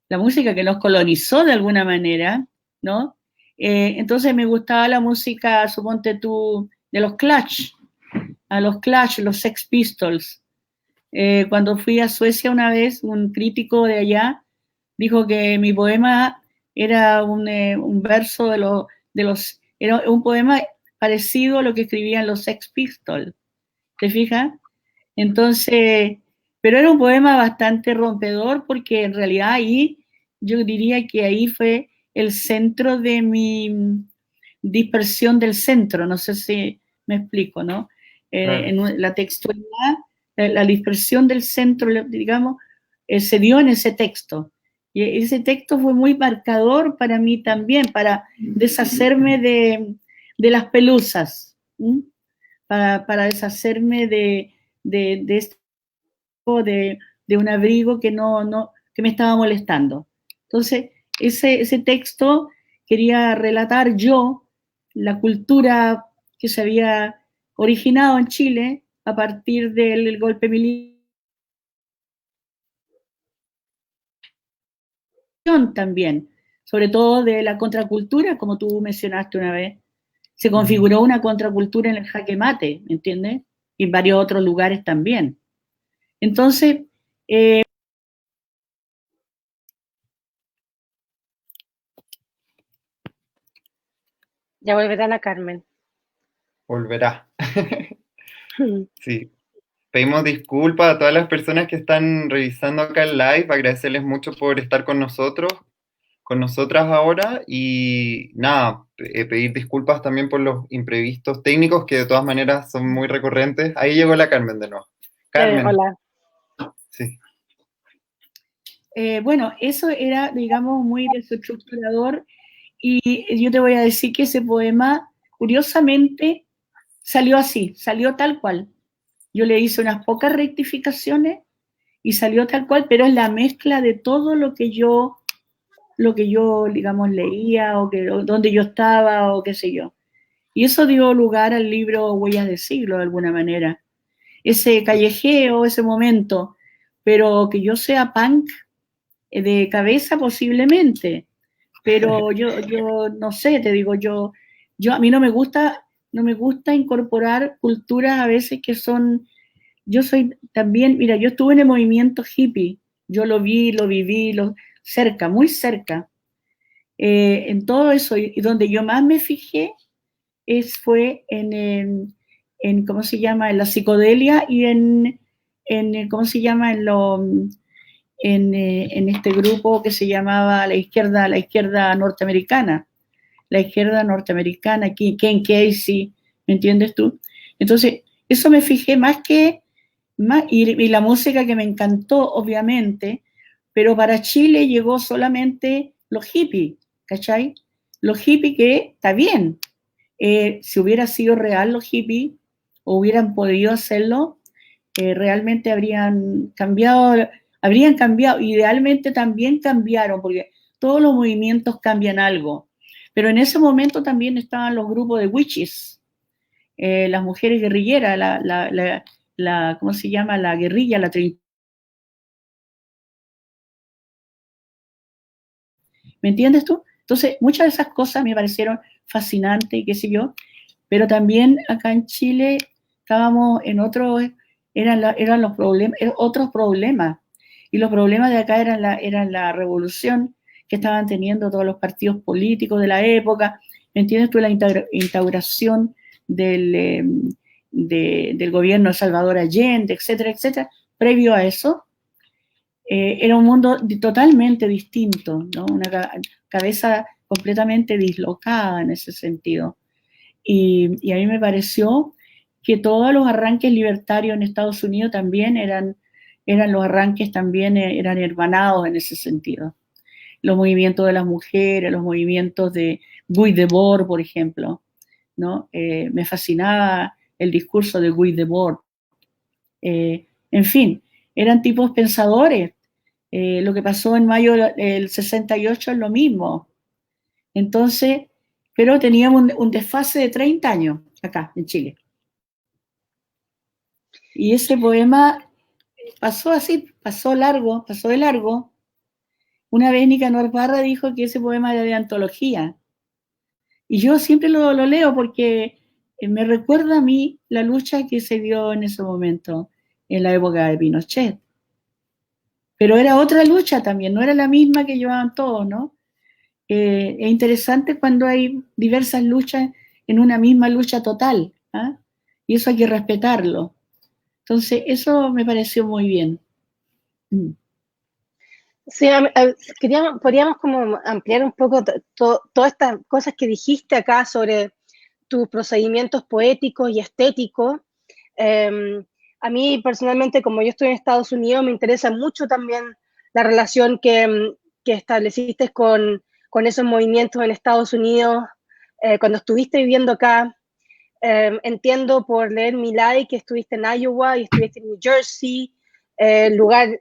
que nos colonizó de alguna manera, ¿no? Entonces me gustaba la música, suponte tú, de los Clash, los Sex Pistols. Cuando fui a Suecia una vez, un crítico de allá dijo que mi poema era un verso era un poema parecido a lo que escribían los Sex Pistols, ¿te fijas? Entonces, pero era un poema bastante rompedor porque en realidad ahí, yo diría que ahí fue el centro de mi dispersión del centro, no sé si me explico, ¿no? Claro. En la textualidad, la dispersión del centro, digamos, se dio en ese texto. Y ese texto fue muy marcador para mí también, para deshacerme de las pelusas, para deshacerme de un abrigo que me estaba molestando. Entonces, ese texto quería relatar yo la cultura que se había originado en Chile a partir del golpe militar también, sobre todo de la contracultura, como tú mencionaste una vez. Se configuró una contracultura en el jaque mate, ¿me entiendes? Y en varios otros lugares también. Entonces, ya volverá la Carmen. Volverá. Sí. Pedimos disculpas a todas las personas que están revisando acá el live, agradecerles mucho por estar con nosotras ahora y nada, pedir disculpas también por los imprevistos técnicos que de todas maneras son muy recurrentes. Ahí llegó la Carmen de nuevo. Carmen. Hola. Sí. Bueno, eso era, digamos, muy desestructurador y yo te voy a decir que ese poema, curiosamente, salió así, salió tal cual. Yo le hice unas pocas rectificaciones y salió tal cual, pero es la mezcla de todo lo que yo, digamos, leía o donde yo estaba o qué sé yo. Y eso dio lugar al libro Huellas de Siglo, de alguna manera. Ese callejeo, ese momento, pero que yo sea punk de cabeza posiblemente, pero yo no sé, te digo, a mí no me gusta incorporar culturas a veces que son, yo soy también, mira, yo estuve en el movimiento hippie, yo lo vi, lo viví, cerca, muy cerca, en todo eso, y donde yo más me fijé fue ¿cómo se llama? En la psicodelia y ¿cómo se llama? En este grupo que se llamaba la izquierda norteamericana, Ken Casey, ¿me entiendes tú? Entonces, eso me fijé y la música que me encantó, obviamente, pero para Chile llegó solamente los hippies, ¿cachai? Los hippies que está bien, si hubiera sido real los hippies, o hubieran podido hacerlo, realmente habrían cambiado, idealmente también cambiaron, porque todos los movimientos cambian algo, pero en ese momento también estaban los grupos de witches, las mujeres guerrilleras, ¿cómo se llama? La guerrilla, la trinchera. ¿Me entiendes tú? Entonces, muchas de esas cosas me parecieron fascinantes y qué sé yo, pero también acá en Chile estábamos en eran los problemas, otros problemas, y los problemas de acá eran la revolución que estaban teniendo todos los partidos políticos de la época, ¿me entiendes tú? La instauración del gobierno de Salvador Allende, etcétera, etcétera. Previo a eso, era un mundo totalmente distinto, ¿no? Una cabeza completamente dislocada en ese sentido. Y a mí me pareció que todos los arranques libertarios en Estados Unidos también eran los arranques también eran hermanados en ese sentido. Los movimientos de las mujeres, los movimientos de Guy Debord, por ejemplo, ¿no? Me fascinaba el discurso de Guy Debord. En fin, eran tipos pensadores. Lo que pasó en mayo del 68 es lo mismo. Entonces, pero teníamos un desfase de 30 años acá en Chile. Y ese poema pasó así, pasó de largo. Una vez Nicanor Parra dijo que ese poema era de antología. Y yo siempre lo leo porque me recuerda a mí la lucha que se dio en ese momento, en la época de Pinochet. Pero era otra lucha también, no era la misma que llevaban todos, ¿no? Es interesante cuando hay diversas luchas en una misma lucha total, ¿eh? Y eso hay que respetarlo. Entonces, eso me pareció muy bien. Sí, podríamos como ampliar un poco todas estas cosas que dijiste acá sobre tus procedimientos poéticos y estéticos. A mí personalmente, como yo estoy en Estados Unidos, me interesa mucho también la relación que estableciste con esos movimientos en Estados Unidos cuando estuviste viviendo acá. Entiendo por leer Milay que estuviste en Iowa y estuviste en New Jersey, lugar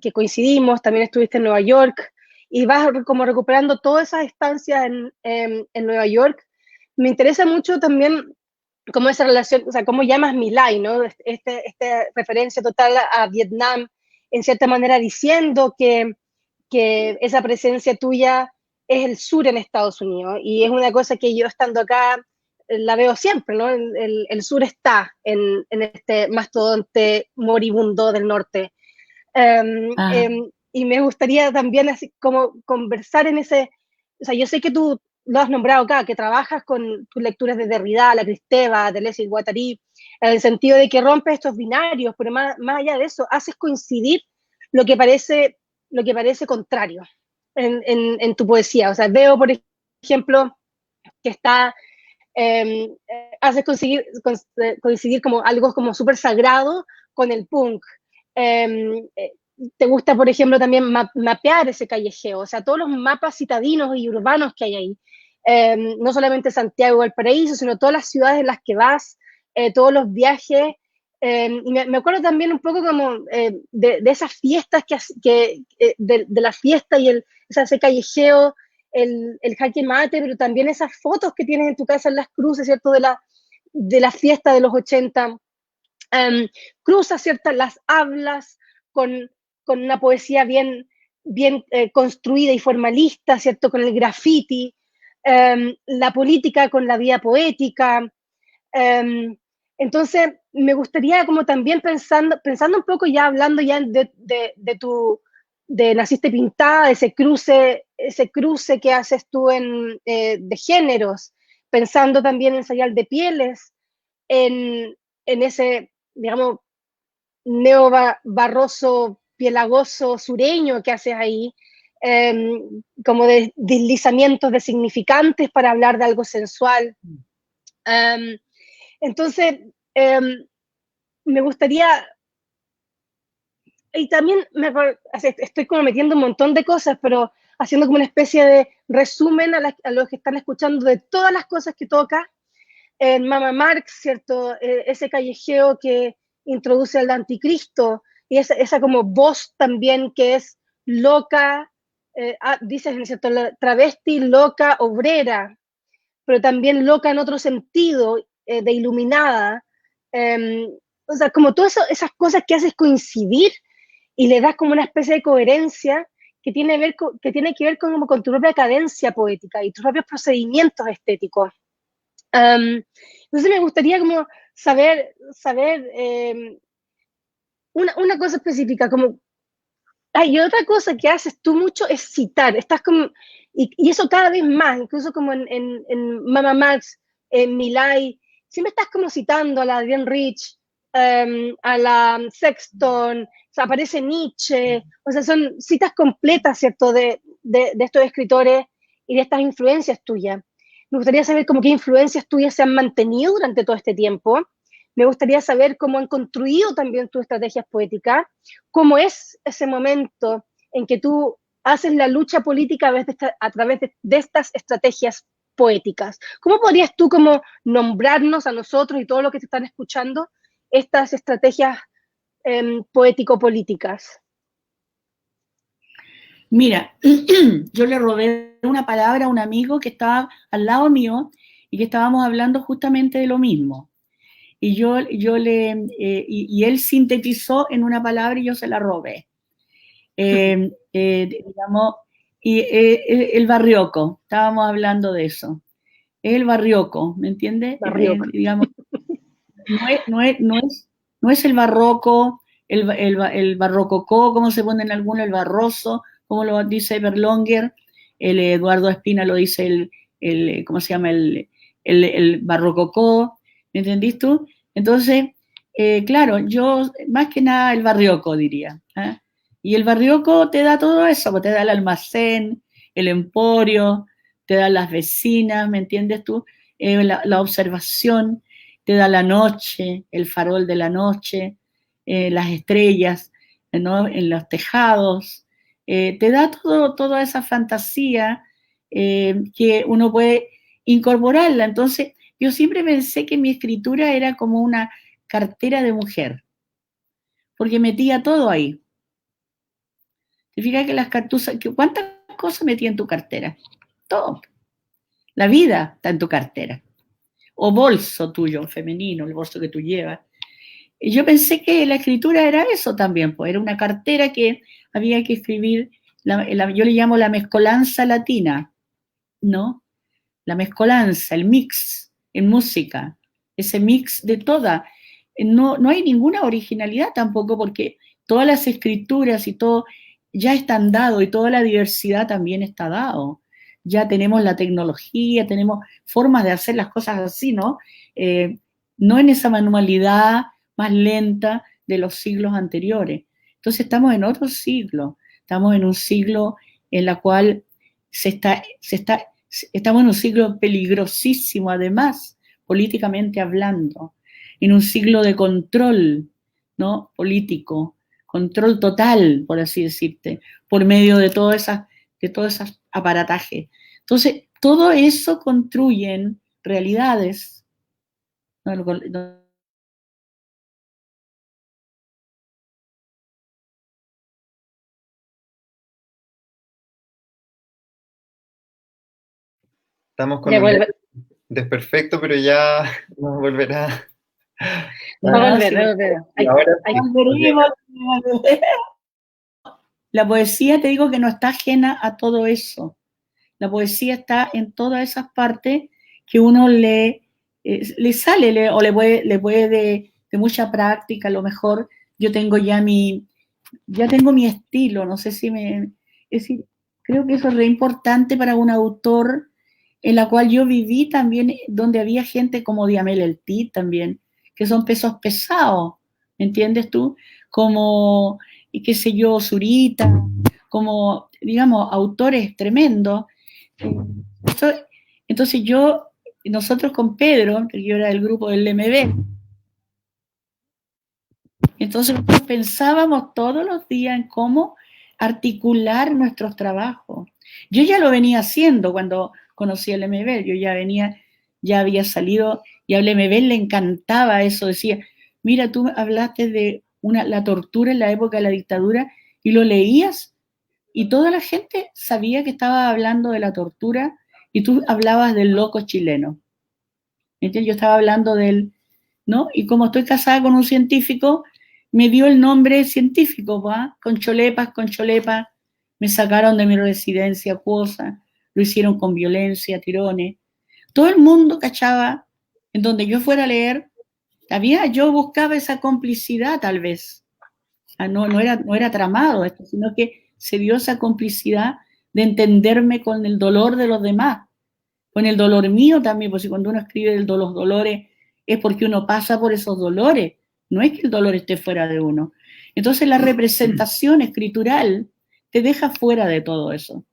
que coincidimos, también estuviste en Nueva York y vas como recuperando todas esas estancias en Nueva York. Me interesa mucho también cómo esa relación, o sea, cómo llamas Milay, ¿no? Esta referencia total a Vietnam, en cierta manera diciendo que esa presencia tuya es el sur en Estados Unidos y es una cosa que yo estando acá la veo siempre, ¿no? El sur está en este mastodonte moribundo del norte. Y me gustaría también así como conversar en ese, o sea, yo sé que tú lo has nombrado acá, que trabajas con tus lecturas de Derrida, la Kristeva, Deleuze y Guattari, en el sentido de que rompes estos binarios, pero más allá de eso, haces coincidir lo que parece contrario en tu poesía. O sea, veo, por ejemplo, que está, haces coincidir como algo como súper sagrado con el punk. Te gusta, por ejemplo, también mapear ese callejeo, o sea, todos los mapas citadinos y urbanos que hay ahí. No solamente Santiago o Valparaíso, sino todas las ciudades en las que vas, todos los viajes. Y me acuerdo también un poco como de esas fiestas de la fiesta y ese callejeo, el jaque mate, pero también esas fotos que tienes en tu casa en las cruces, ¿cierto? De la fiesta de los 80. Cruzas, ¿cierto? Las hablas con una poesía bien construida y formalista, ¿cierto? Con el graffiti, la política con la vida poética. Entonces, me gustaría como también pensando un poco ya, hablando ya de Naciste Pintada, ese cruce que haces tú de géneros, pensando también en Sayal de Pieles, en ese, digamos, neo-barroso, pielagoso, sureño que haces ahí, como de deslizamientos de significantes para hablar de algo sensual. Entonces, me gustaría, y también estoy como metiendo un montón de cosas, pero haciendo como una especie de resumen a los que están escuchando de todas las cosas que toca. En Mama Marx, ¿cierto? Ese callejeo que introduce al anticristo y esa como voz también que es loca, dices, ¿cierto? La travesti, loca, obrera, pero también loca en otro sentido, de iluminada, o sea, como todas esas cosas que haces coincidir y le das como una especie de coherencia que tiene que ver con tu propia cadencia poética y tus propios procedimientos estéticos. Entonces me gustaría como saber una cosa específica, como hay otra cosa que haces tú mucho es citar, estás como, y eso cada vez más, incluso como en Mama Max, en Milay, siempre estás como citando a la Diane Rich, a la Sexton, o sea, aparece Nietzsche, o sea, son citas completas, ¿cierto?, de estos escritores y de estas influencias tuyas. Me gustaría saber cómo qué influencias tuyas se han mantenido durante todo este tiempo. Me gustaría saber cómo han construido también tus estrategias poéticas, cómo es ese momento en que tú haces la lucha política a través de estas estrategias poéticas. ¿Cómo podrías tú como nombrarnos a nosotros y todos los que te están escuchando estas estrategias poético-políticas? Mira, yo le robé una palabra a un amigo que estaba al lado mío y que estábamos hablando justamente de lo mismo. Y y él sintetizó en una palabra y yo se la robé. Digamos, el barrioco, estábamos hablando de eso. El barrioco, ¿me entiendes? Digamos, no es el barroco, el barrococó, como se pone en alguno, el barroso, como lo dice Berlonger, el Eduardo Espina lo dice ¿cómo se llama? El barrococó, ¿me entendís tú? Entonces, claro, yo más que nada el barrioco diría. ¿Eh? Y el barrioco te da todo eso, te da el almacén, el emporio, te da las vecinas, ¿me entiendes tú? La observación, te da la noche, el farol de la noche, las estrellas, ¿no? En los tejados, te da toda esa fantasía que uno puede incorporarla. Entonces, yo siempre pensé que mi escritura era como una cartera de mujer, porque metía todo ahí. ¿Te fijas que cuántas cosas metía en tu cartera? Todo. La vida está en tu cartera. O bolso tuyo, femenino, el bolso que tú llevas. Y yo pensé que la escritura era eso también, pues era una cartera que había que escribir, yo le llamo la mezcolanza latina, ¿no? La mezcolanza, el mix en música, ese mix de toda. No hay ninguna originalidad tampoco porque todas las escrituras y todo ya están dado y toda la diversidad también está dado. Ya tenemos la tecnología, tenemos formas de hacer las cosas así, ¿no? No en esa manualidad más lenta de los siglos anteriores. Entonces estamos en otro siglo, estamos en un siglo en la cual estamos en un siglo peligrosísimo, además, políticamente hablando, en un siglo de control, ¿no? Político, control total, por así decirte, por medio de todo esos aparatajes. Entonces, todo eso construyen realidades. ¿No? Estamos con un desperfecto, pero ya nos volverá. Va a volver. La poesía, te digo que no está ajena a todo eso. La poesía está en todas esas partes que uno le sale o le puede de mucha práctica. A lo mejor yo tengo ya mi estilo, no sé si es decir, creo que eso es re importante para un autor en la cual yo viví también, donde había gente como Diamel El Tit también, que son pesos pesados, ¿me entiendes tú? Como, qué sé yo, Zurita, como, digamos, autores tremendos. Entonces nosotros con Pedro, que yo era del grupo del MB, entonces nosotros pensábamos todos los días en cómo articular nuestros trabajos. Yo ya lo venía haciendo cuando conocí el MB, yo ya había salido y al MB le encantaba eso, decía, mira, tú hablaste de la tortura en la época de la dictadura y lo leías y toda la gente sabía que estaba hablando de la tortura y tú hablabas del loco chileno. ¿entiendes? Yo estaba hablando del, ¿no? Y como estoy casada con un científico, me dio el nombre científico, ¿va? Con cholepas, me sacaron de mi residencia acuosa, lo hicieron con violencia, tirones. Todo el mundo cachaba, en donde yo fuera a leer, yo buscaba esa complicidad tal vez. No era tramado esto, sino que se dio esa complicidad de entenderme con el dolor de los demás, con el dolor mío también, porque cuando uno escribe los dolores es porque uno pasa por esos dolores, no es que el dolor esté fuera de uno. Entonces la representación escritural te deja fuera de todo eso.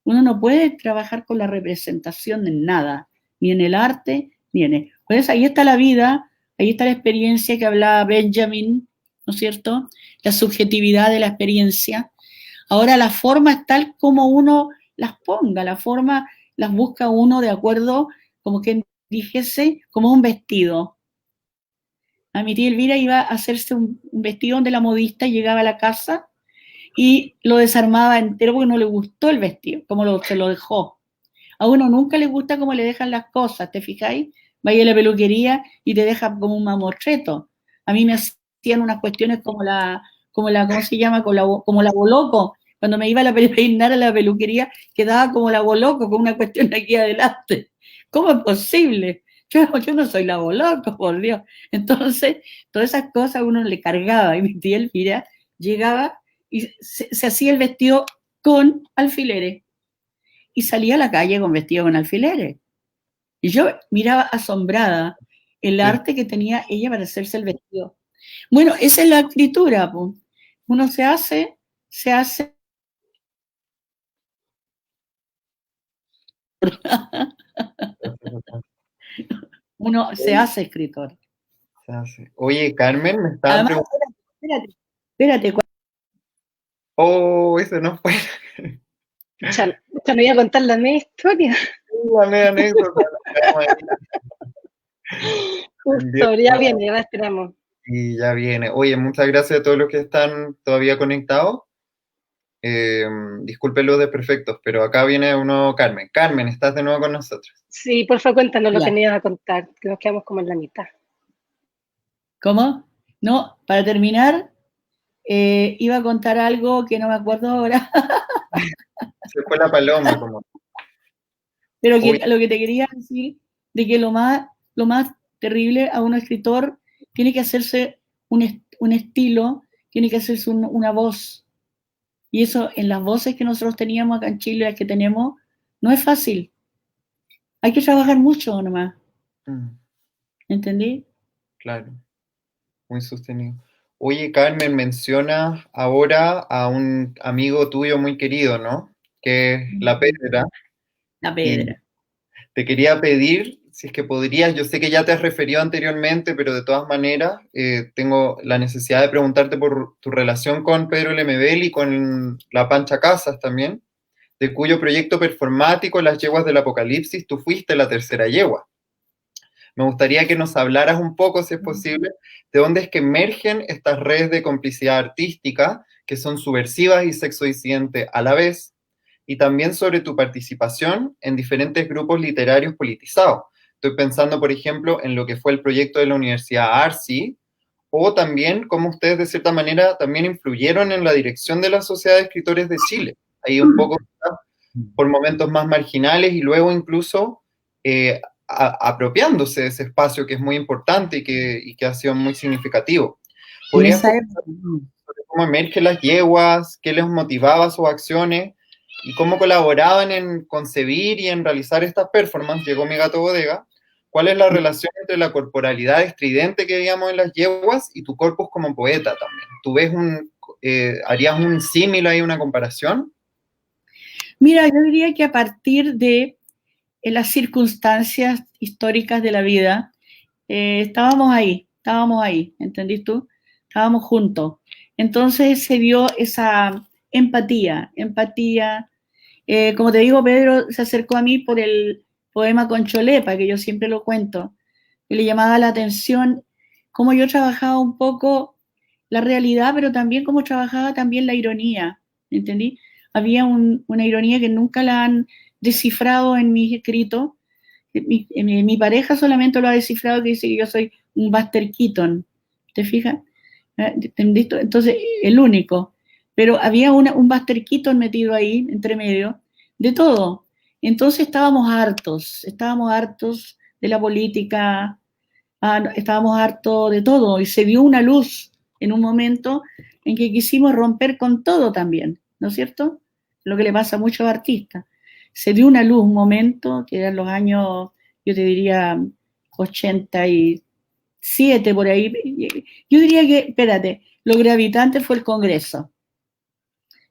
Uno no puede trabajar con la representación en nada, ni en el arte, ni en el... Pues ahí está la vida, ahí está la experiencia que hablaba Benjamin, ¿no es cierto? La subjetividad de la experiencia. Ahora la forma es tal como uno las ponga, la forma las busca uno de acuerdo, como que dijese, como un vestido. A mi tía Elvira iba a hacerse un vestido donde la modista llegaba a la casa y lo desarmaba entero porque no le gustó el vestido, como se lo dejó. A uno nunca le gusta cómo le dejan las cosas, ¿te fijáis? Vaya a la peluquería y te deja como un mamotreto. A mí me hacían unas cuestiones como ¿cómo se llama? Como la boloco. Cuando me iba a peinar a la peluquería, quedaba como la boloco, con una cuestión aquí adelante. ¿Cómo es posible? Yo no soy la boloco, por Dios. Entonces, todas esas cosas uno le cargaba. Y mi tía Elvira llegaba y se hacía el vestido con alfileres. Y salía a la calle con vestido con alfileres. Y yo miraba asombrada el arte que tenía ella para hacerse el vestido. Bueno, esa es la escritura, pues. Uno se hace uno se hace escritor. Se hace. Oye, Carmen, me estaban Además, preguntando. espérate. Oh, eso no fue. Ya no voy a contar la media historia. La media anécdota. Justo, ya viene, ya la esperamos. Y ya viene. Oye, muchas gracias a todos los que están todavía conectados. Disculpen los desperfectos, pero acá viene uno, Carmen. Carmen, estás de nuevo con nosotros. Sí, por favor, cuéntanos lo que me ibas a contar, que nos quedamos como en la mitad. ¿Cómo? No, para terminar, iba a contar algo que no me acuerdo ahora. Se fue la paloma, como. Pero lo que te quería decir, de que lo más terrible a un escritor tiene que hacerse un estilo, tiene que hacerse una voz. Y eso en las voces que nosotros teníamos acá en Chile, las que tenemos, no es fácil. Hay que trabajar mucho nomás. ¿Entendí? Claro, muy sostenido. Oye, Carmen, mencionas ahora a un amigo tuyo muy querido, ¿no? Que es La Pedra. La Pedra. Y te quería pedir, si es que podrías, yo sé que ya te has referido anteriormente, pero de todas maneras tengo la necesidad de preguntarte por tu relación con Pedro Lemebel y con La Pancha Casas también, de cuyo proyecto performático, Las Yeguas del Apocalipsis, tú fuiste la tercera yegua. Me gustaría que nos hablaras un poco, si es posible, de dónde es que emergen estas redes de complicidad artística que son subversivas y sexodisidentes a la vez, y también sobre tu participación en diferentes grupos literarios politizados. Estoy pensando, por ejemplo, en lo que fue el proyecto de la Universidad ARCI, o también cómo ustedes, de cierta manera, también influyeron en la dirección de la Sociedad de Escritores de Chile. Ahí un poco por momentos más marginales y luego incluso apropiándose de ese espacio que es muy importante y que ha sido muy significativo. ¿Podrías contar sobre cómo emergen las yeguas, qué les motivaba sus acciones y cómo colaboraban en concebir y en realizar estas performances? Llegó Mi Gato Bodega. ¿Cuál es la relación entre la corporalidad estridente que veíamos en las yeguas y tu corpus como poeta también? ¿Tú ves harías un símil ahí, una comparación? Mira, yo diría que a partir de las circunstancias históricas de la vida, estábamos ahí, ¿entendís tú? Estábamos juntos. Entonces se dio esa empatía. Como te digo, Pedro se acercó a mí por el poema Concholepa, que yo siempre lo cuento, y le llamaba la atención cómo yo trabajaba un poco la realidad, pero también cómo trabajaba también la ironía, ¿entendí? Había una ironía que nunca la han descifrado en mis escritos, Mi pareja solamente lo ha descifrado, que dice que yo soy un Buster Keaton, ¿te fijas? Entonces, el único. Pero había un Buster Keaton metido ahí, entre medio, de todo. Entonces estábamos hartos de la política, estábamos hartos de todo, y se dio una luz en un momento en que quisimos romper con todo también, ¿no es cierto? Lo que le pasa a muchos artistas. Se dio una luz, un momento, que eran los años, yo te diría, 87 por ahí. Yo diría que, espérate, lo gravitante fue el Congreso.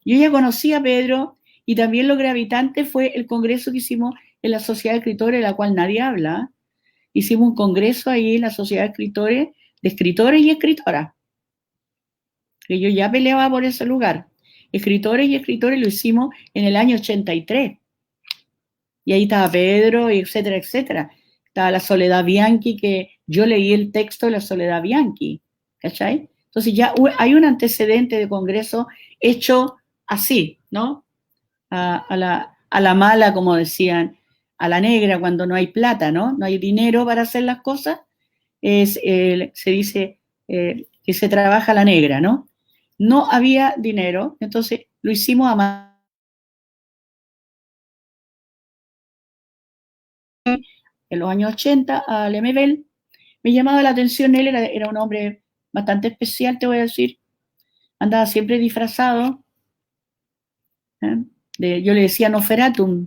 Yo ya conocí a Pedro, y también lo gravitante fue el congreso que hicimos en la Sociedad de Escritores, de la cual nadie habla. Hicimos un congreso ahí en la Sociedad de Escritores y Escritoras, que yo ya peleaba por ese lugar. Escritores y escritores lo hicimos en el año 83. Y ahí estaba Pedro, y etcétera, etcétera. Estaba la Soledad Bianchi, que yo leí el texto de la Soledad Bianchi, ¿cachai? Entonces ya hay un antecedente de congreso hecho así, ¿no? A la mala, como decían, a la negra, cuando no hay plata, ¿no? No hay dinero para hacer las cosas, se dice que se trabaja a la negra, ¿no? No había dinero, entonces lo hicimos a mano. En los años 80, a Lemebel, me llamaba la atención, él era un hombre bastante especial, te voy a decir, andaba siempre disfrazado, ¿eh? Yo le decía Nosferatum.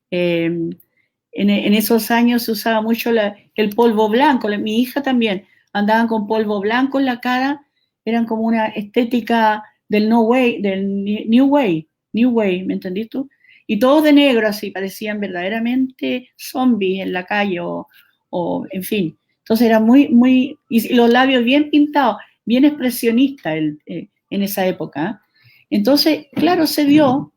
En esos años se usaba mucho el polvo blanco, mi hija también, andaban con polvo blanco en la cara, eran como una estética del New Way, ¿me entendiste tú? Y todos de negro así, parecían verdaderamente zombies en la calle o en fin. Entonces era y los labios bien pintados, bien expresionista en esa época. Entonces, claro, se dio,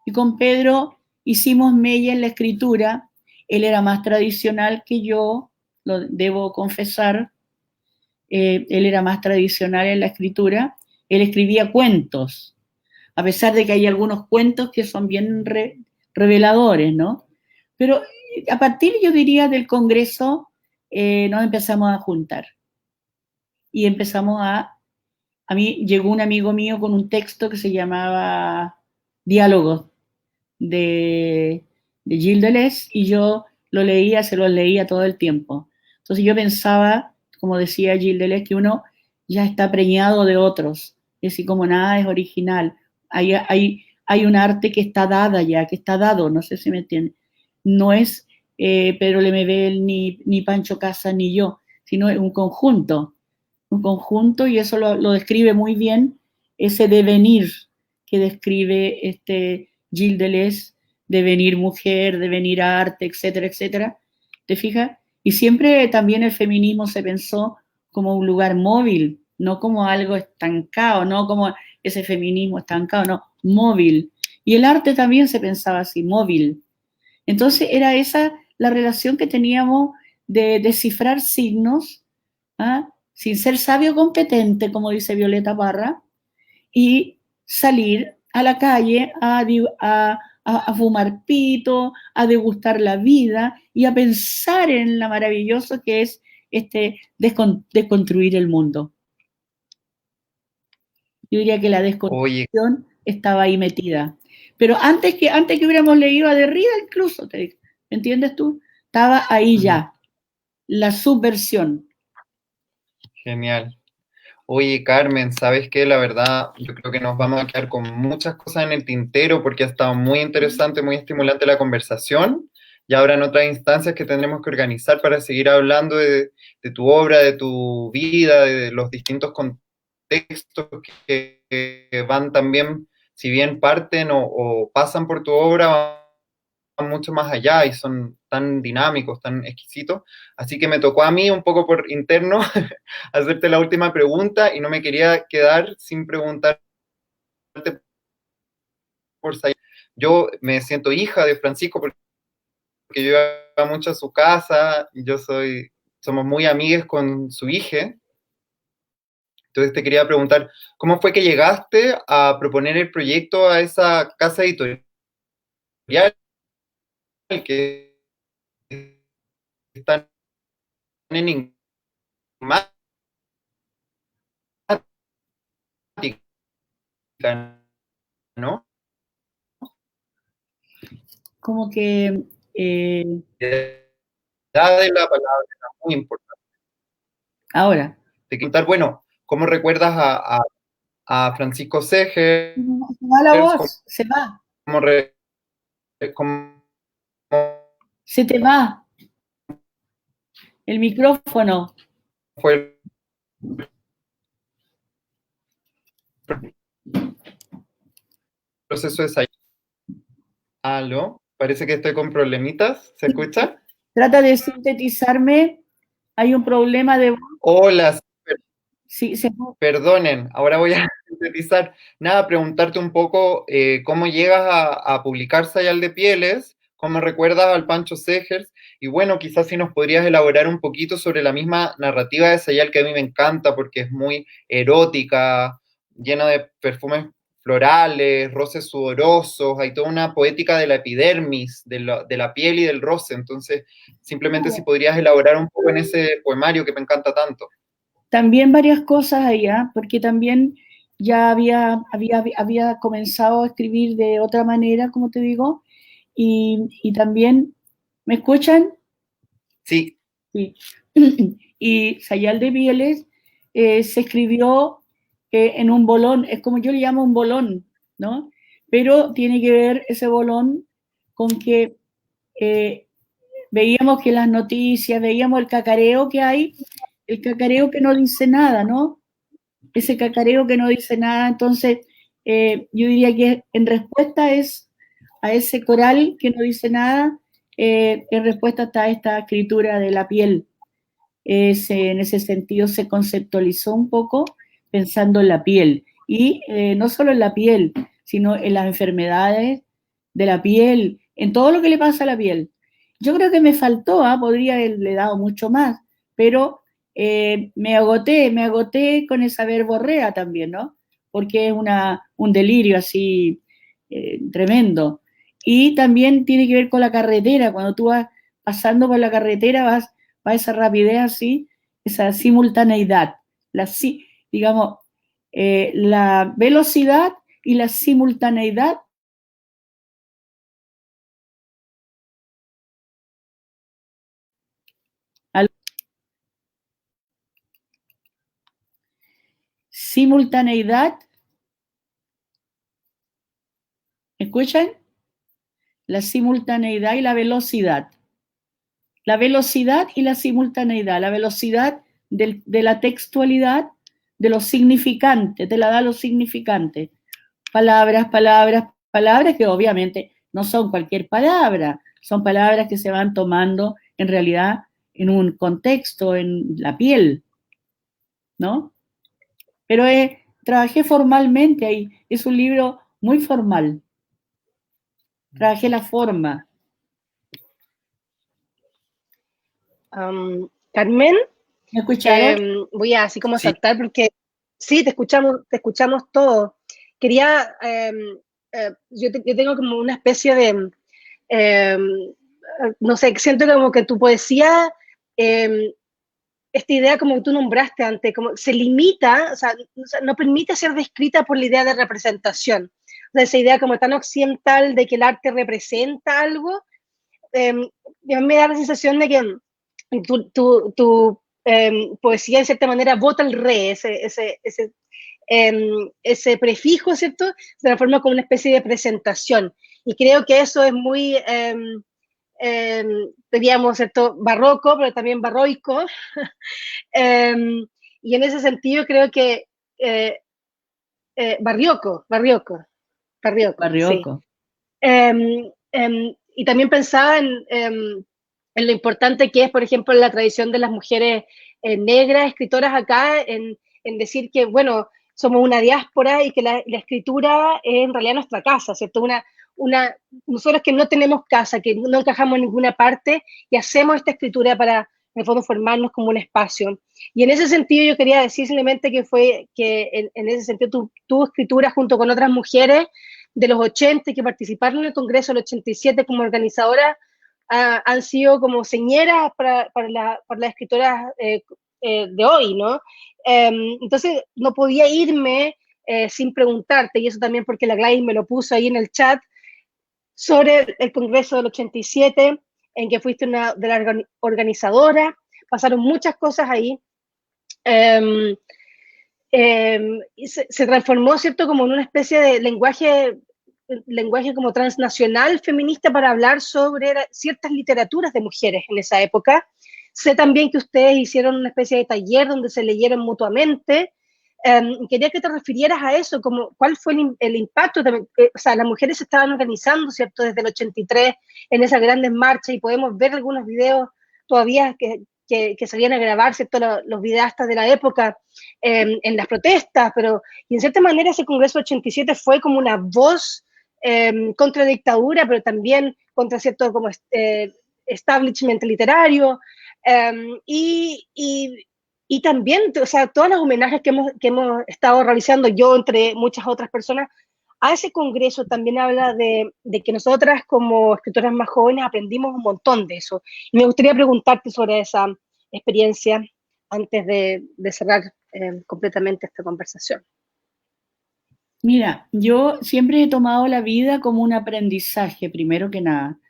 y con Pedro hicimos mella en la escritura. Él era más tradicional que yo, lo debo confesar. Él era más tradicional en la escritura. Él escribía cuentos, a pesar de que hay algunos cuentos que son bien reveladores, ¿no? Pero a partir, yo diría, del Congreso, nos empezamos a juntar. Y empezamos a mí llegó un amigo mío con un texto que se llamaba Diálogos de Gilles Deleuze, y yo se lo leía todo el tiempo. Entonces yo pensaba, como decía Gilles Deleuze, que uno ya está preñado de otros, es decir, como nada es original. Hay un arte que está dada ya, que está dado, no sé si me entienden. No es Pedro Lemebel, ni Pancho Casas, ni yo, sino es un conjunto, y eso lo describe muy bien ese devenir que describe Gilles Deleuze, devenir mujer, devenir arte, etcétera, etcétera. ¿Te fijas? Y siempre también el feminismo se pensó como un lugar móvil, no como algo estancado, no como ese feminismo estancado, no, móvil. Y el arte también se pensaba así, móvil. Entonces era esa la relación que teníamos de descifrar signos, ¿ah? Sin ser sabio competente, como dice Violeta Parra, y salir a la calle a fumar pito, a degustar la vida y a pensar en lo maravilloso que es desconstruir el mundo. Yo diría que la desconstrucción estaba ahí metida. Pero antes que hubiéramos leído a Derrida, incluso, ¿me entiendes tú? Estaba ahí ya, la subversión. Genial. Oye, Carmen, ¿sabes qué? La verdad, yo creo que nos vamos a quedar con muchas cosas en el tintero porque ha estado muy interesante, muy estimulante la conversación, y ahora en otras instancias que tendremos que organizar para seguir hablando de tu obra, de tu vida, de los distintos contextos que van también, si bien parten o pasan por tu obra, van mucho más allá y son tan dinámicos, tan exquisitos. Así que me tocó a mí un poco por interno hacerte la última pregunta, y no me quería quedar sin preguntarte por Sayán. Yo me siento hija de Francisco porque yo iba mucho a su casa, somos muy amigues con su hija. Entonces te quería preguntar, ¿cómo fue que llegaste a proponer el proyecto a esa casa editorial que están enigmáticas, ¿no? Como que La de la palabra es muy importante. ahora. De contar, bueno, ¿cómo recuerdas a Francisco Seger? Se va la voz, se va. Cómo Se te va el micrófono. fue el proceso de ensayo? ¿Aló? Parece que estoy con problemitas. ¿Se escucha? Trata de sintetizarme. Hay un problema de voz. Hola, Sí, perdonen, ahora voy a sintetizar. Nada, preguntarte un poco cómo llegas a publicar Sayal de Pieles, cómo recuerdas al Pancho Segers, y bueno, quizás si nos podrías elaborar un poquito sobre la misma narrativa de Sayal, que a mí me encanta porque es muy erótica, llena de perfumes florales, roces sudorosos, hay toda una poética de la epidermis, de la piel y del roce. Entonces, simplemente si podrías elaborar un poco en ese poemario que me encanta tanto. también varias cosas allá, porque también ya había comenzado a escribir de otra manera, como te digo, y también, ¿me escuchan? Sí. Sí. Y Sayal de Pieles se escribió en un bolón, es como yo le llamo un bolón, ¿no? Pero tiene que ver ese bolón con que veíamos que las noticias, veíamos el cacareo que hay, el cacareo que no dice nada, ¿no? Ese cacareo que no dice nada, entonces yo diría que en respuesta es a ese coral que no dice nada, en respuesta está esta escritura de la piel. En ese sentido se conceptualizó un poco pensando en la piel, y no solo en la piel, sino en las enfermedades de la piel, en todo lo que le pasa a la piel. Yo creo que me faltó, podría haberle dado mucho más, pero me agoté con esa verborrea también, ¿no? Porque es un delirio así tremendo. Y también tiene que ver con la carretera, cuando tú vas pasando por la carretera, va esa rapidez así, esa simultaneidad, digamos, la velocidad y la simultaneidad. Simultaneidad, ¿escuchan? La simultaneidad y la velocidad. La velocidad y la simultaneidad. La velocidad de la textualidad, de los significantes, te la da los significantes. Palabras, palabras, palabras que obviamente no son cualquier palabra, son palabras que se van tomando en realidad en un contexto, en la piel, ¿no? Pero trabajé formalmente ahí, es un libro muy formal. Trabajé la forma. Carmen, ¿Me escucharon? voy a así como Sí. saltar porque sí, te escuchamos todo. Quería, yo tengo como una especie de, no sé, siento como que tu poesía, esta idea como tú nombraste antes, como se limita, o sea, no permite ser descrita por la idea de representación. O sea, esa idea como tan occidental de que el arte representa algo, a mí me da la sensación de que tu poesía, en cierta manera, bota el re, ese prefijo, ¿cierto? Se transforma como una especie de presentación. Y creo que eso es muy, diríamos, ¿cierto? Barroco, pero también barroico. Y en ese sentido creo que barrioco, sí. Barrioco. Y también pensaba en lo importante que es, por ejemplo, la tradición de las mujeres negras, escritoras acá, en decir que, bueno, somos una diáspora y que la escritura es en realidad nuestra casa, ¿cierto? Nosotros que no tenemos casa, que no encajamos en ninguna parte y hacemos esta escritura para, en el fondo, formarnos como un espacio. Y en ese sentido yo quería decir simplemente que en ese sentido tu escritura junto con otras mujeres de los 80 que participaron en el Congreso del 87 como organizadora han sido como señeras para las escritoras de hoy, ¿no? Entonces no podía irme sin preguntarte, y eso también porque la Gladys me lo puso ahí en el chat, sobre el Congreso del 87, en que fuiste una de las organizadoras, pasaron muchas cosas ahí. Se transformó, ¿cierto?, como en una especie de lenguaje como transnacional feminista para hablar sobre ciertas literaturas de mujeres en esa época. Sé también que ustedes hicieron una especie de taller donde se leyeron mutuamente. Quería que te refirieras a eso, como cuál fue el impacto. O sea, las mujeres se estaban organizando, ¿cierto?, desde el 83 en esas grandes marchas, y podemos ver algunos videos todavía que salían a grabar, ¿cierto?, los videastas de la época en las protestas, y en cierta manera ese Congreso 87 fue como una voz contra la dictadura, pero también contra cierto como establishment literario, y también, o sea, todos los homenajes que hemos estado realizando, yo entre muchas otras personas, a ese congreso también habla de que nosotras como escritoras más jóvenes aprendimos un montón de eso. Y me gustaría preguntarte sobre esa experiencia antes de cerrar completamente esta conversación. Mira, yo siempre he tomado la vida como un aprendizaje, primero que nada.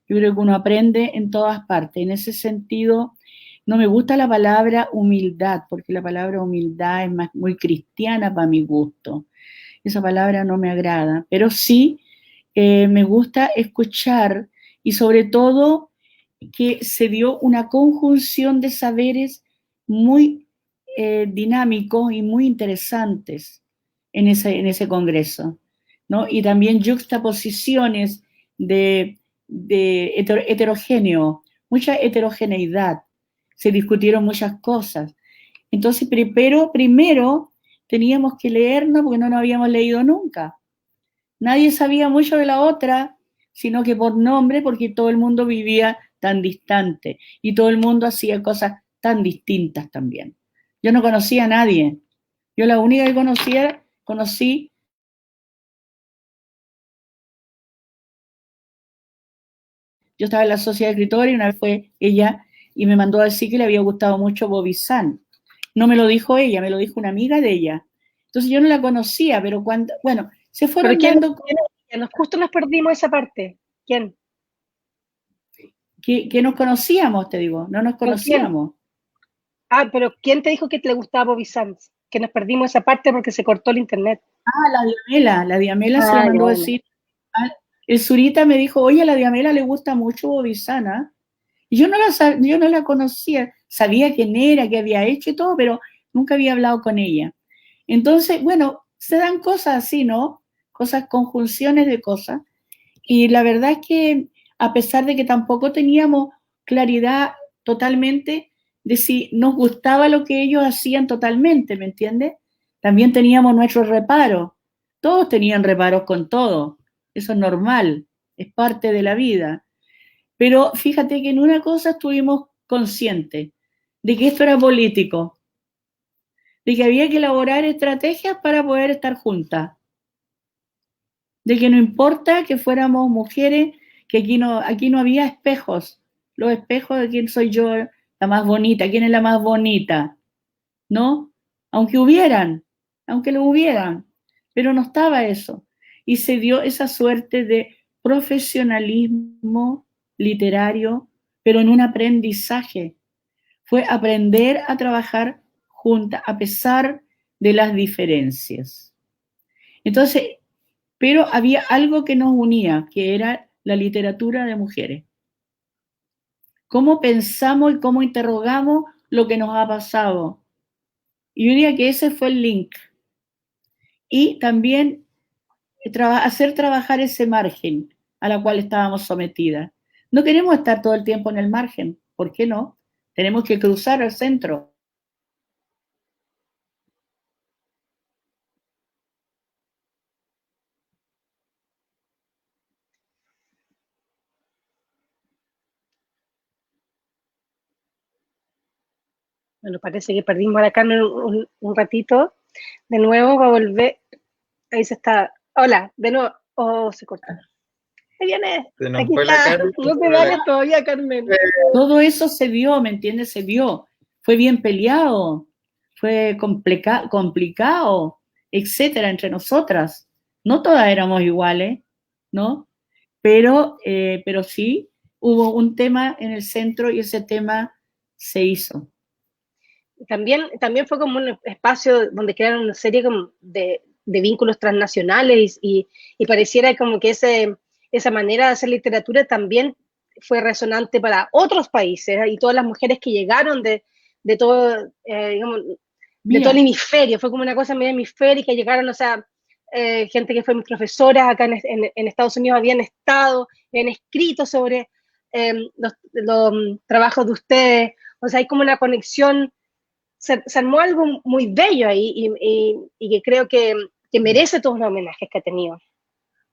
Yo creo que uno aprende en todas partes. En ese sentido, no me gusta la palabra humildad, porque la palabra humildad es muy cristiana para mi gusto. Esa palabra no me agrada, pero sí me gusta escuchar, y sobre todo que se dio una conjunción de saberes muy dinámicos y muy interesantes en ese congreso, ¿no? Y también juxtaposiciones de heterogéneo, mucha heterogeneidad, se discutieron muchas cosas. Entonces, pero primero teníamos que leernos porque no nos habíamos leído nunca. Nadie sabía mucho de la otra, sino que por nombre, porque todo el mundo vivía tan distante y todo el mundo hacía cosas tan distintas también. Yo no conocía a nadie. Yo la única que conocí yo estaba en la sociedad de escritores y una vez fue ella y me mandó a decir que le había gustado mucho Bobby Sands. No me lo dijo ella, me lo dijo una amiga de ella. Entonces yo no la conocía, pero cuando, bueno, se fueron dando... Justo nos perdimos esa parte. ¿Quién? Que nos conocíamos, te digo, no nos conocíamos. Ah, pero ¿quién te dijo que te le gustaba Bobby Sands? Que nos perdimos esa parte porque se cortó el internet. Ah, la Diamela se le mandó a decir. El Zurita me dijo, oye, a la Diamela le gusta mucho Bobby Sands, ¿eh? Y yo no la conocía, sabía quién era, qué había hecho y todo, pero nunca había hablado con ella. Entonces, bueno, se dan cosas así, ¿no? Cosas, conjunciones de cosas. Y la verdad es que a pesar de que tampoco teníamos claridad totalmente de si nos gustaba lo que ellos hacían totalmente, ¿me entiendes? También teníamos nuestros reparos. Todos tenían reparos con todo. Eso es normal, es parte de la vida. Pero fíjate que en una cosa estuvimos conscientes, de que esto era político, de que había que elaborar estrategias para poder estar juntas, de que no importa que fuéramos mujeres, que aquí no había espejos, los espejos de quién soy yo la más bonita, quién es la más bonita, ¿no? Aunque lo hubieran, pero no estaba eso. Y se dio esa suerte de profesionalismo literario, pero en un aprendizaje. Fue aprender a trabajar juntas a pesar de las diferencias. Entonces, pero había algo que nos unía, que era la literatura de mujeres. Cómo pensamos y cómo interrogamos lo que nos ha pasado. Y yo diría que ese fue el link. Y también hacer trabajar ese margen a la cual estábamos sometidas. No queremos estar todo el tiempo en el margen. ¿Por qué no? Tenemos que cruzar al centro. Bueno, parece que perdimos a la Carmen un ratito. De nuevo va a volver. Ahí se está. Hola, de nuevo. Oh, se cortó. ahí viene, Se nos aquí fue la está, Carmen. no te vayas todavía, Carmen. Todo eso se vio, ¿me entiendes? Se vio. Fue bien peleado, fue complicado, etcétera, entre nosotras. No todas éramos iguales, ¿no? Pero sí hubo un tema en el centro y ese tema se hizo. También fue como un espacio donde crearon una serie como de vínculos transnacionales y pareciera como que esa manera de hacer literatura también fue resonante para otros países, y todas las mujeres que llegaron de todo, digamos, de todo el hemisferio, fue como una cosa medio hemisférica, llegaron, o sea, gente que fue mis profesoras acá en Estados Unidos habían estado, habían escrito sobre los trabajos de ustedes, o sea, hay como una conexión, se armó algo muy bello ahí y que creo que merece todos los homenajes que ha tenido.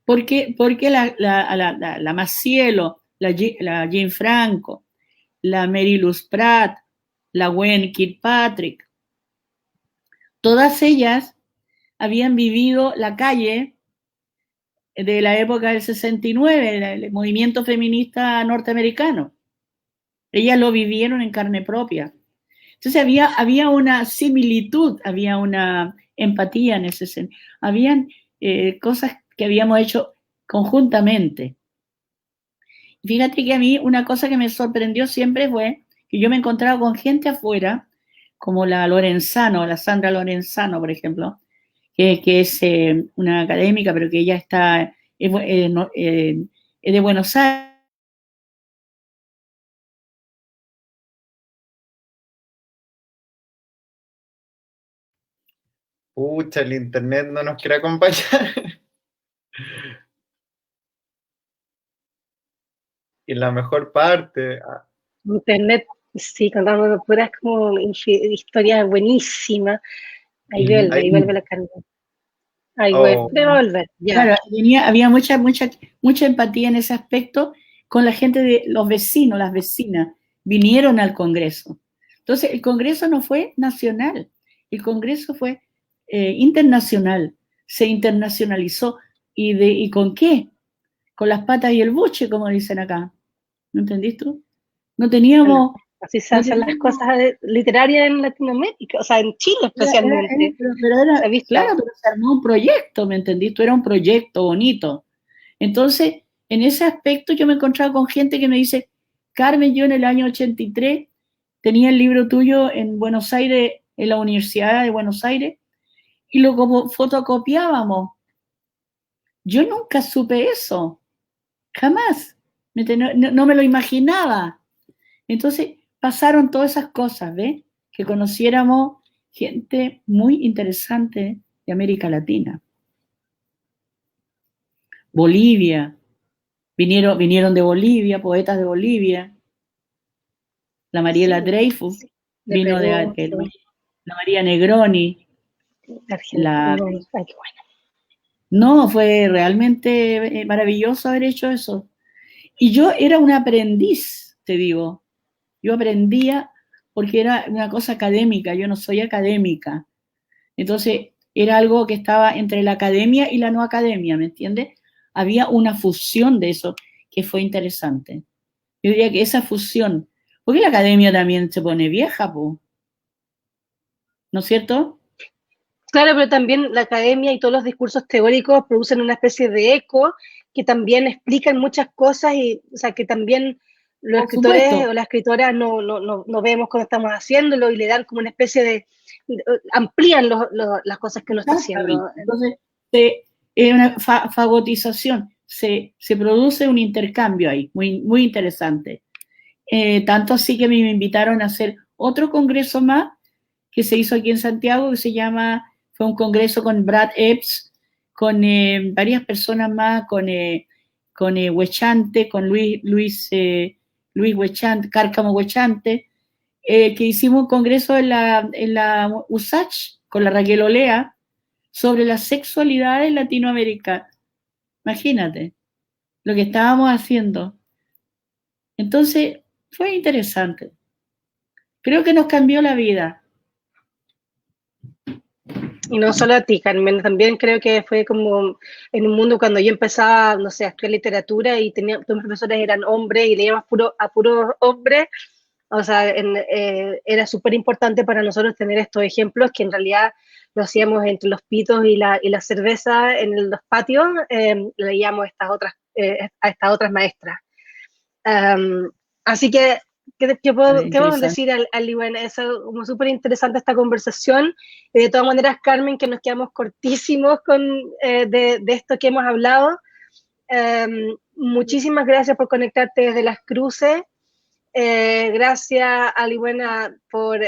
Porque la Macielo, la Jane Franco, la Mary Luz Pratt, la Gwen Kirkpatrick, todas ellas habían vivido la calle de la época del 69, el movimiento feminista norteamericano. Ellas lo vivieron en carne propia. Entonces había una similitud, había una empatía en ese sentido. Habían cosas que habíamos hecho conjuntamente. Fíjate que a mí una cosa que me sorprendió siempre fue que yo me encontraba con gente afuera, como la Lorenzano, la Sandra Lorenzano, por ejemplo, que es una académica, pero que ella es de Buenos Aires. Pucha, el internet no nos quiere acompañar. Y la mejor parte. Internet, sí, contamos puras como historias buenísimas. Ahí vuelve la Carmen. Ahí vuelve a volver. Ya. Claro, había mucha empatía en ese aspecto con la gente de los vecinos, las vecinas, vinieron al Congreso. Entonces, el Congreso no fue nacional, el Congreso fue internacional, se internacionalizó. ¿Y con qué? Con las patas y el buche, como dicen acá. ¿No entendiste tú? No teníamos... Así se hacen las cosas literarias en Latinoamérica, o sea, en Chile especialmente. Claro, pero se armó un proyecto, ¿me entendiste? Era un proyecto bonito. Entonces, en ese aspecto yo me encontraba con gente que me dice, Carmen, yo en el año 83 tenía el libro tuyo en Buenos Aires, en la Universidad de Buenos Aires, y lo como fotocopiábamos. Yo nunca supe eso, jamás. No me lo imaginaba. Entonces, pasaron todas esas cosas, ¿ves? Que conociéramos gente muy interesante de América Latina. Bolivia, vinieron de Bolivia, poetas de Bolivia. La Mariela Dreyfus vino la María Negroni. No, fue realmente maravilloso haber hecho eso. Y yo era un aprendiz, te digo. Yo aprendía porque era una cosa académica, yo no soy académica. Entonces, era algo que estaba entre la academia y la no academia, ¿me entiendes? Había una fusión de eso que fue interesante. Yo diría que esa fusión, porque la academia también se pone vieja, po, ¿no es cierto? Claro, pero también la academia y todos los discursos teóricos producen una especie de eco que también explican muchas cosas y, o sea, que también los escritores o las escritoras no vemos cuando estamos haciéndolo y le dan como una especie de amplían las cosas que uno está haciendo. Entonces, es una fagotización, se produce un intercambio ahí, muy, muy interesante. Tanto así que me invitaron a hacer otro congreso más que se hizo aquí en Santiago, que fue un congreso con Brad Epps, con varias personas más, con Huechante, con Luis Huechante, Cárcamo Huechante, que hicimos un congreso en la USACH con la Raquel Olea sobre la sexualidad en Latinoamérica. Imagínate lo que estábamos haciendo. Entonces, fue interesante. Creo que nos cambió la vida. Y no solo a ti, Carmen, también creo que fue como en un mundo cuando yo empezaba, no sé, a estudiar literatura y tenía, todos mis profesores eran hombres y leíamos a puros hombres, o sea, era súper importante para nosotros tener estos ejemplos que en realidad lo hacíamos entre los pitos y la cerveza en los patios, leíamos a estas otras maestras. Así que, ¿qué podemos decir al Liwen? Es como súper interesante esta conversación. Y de todas maneras, Carmen, que nos quedamos cortísimos de esto que hemos hablado. Muchísimas gracias por conectarte desde Las Cruces. Gracias a Liwen por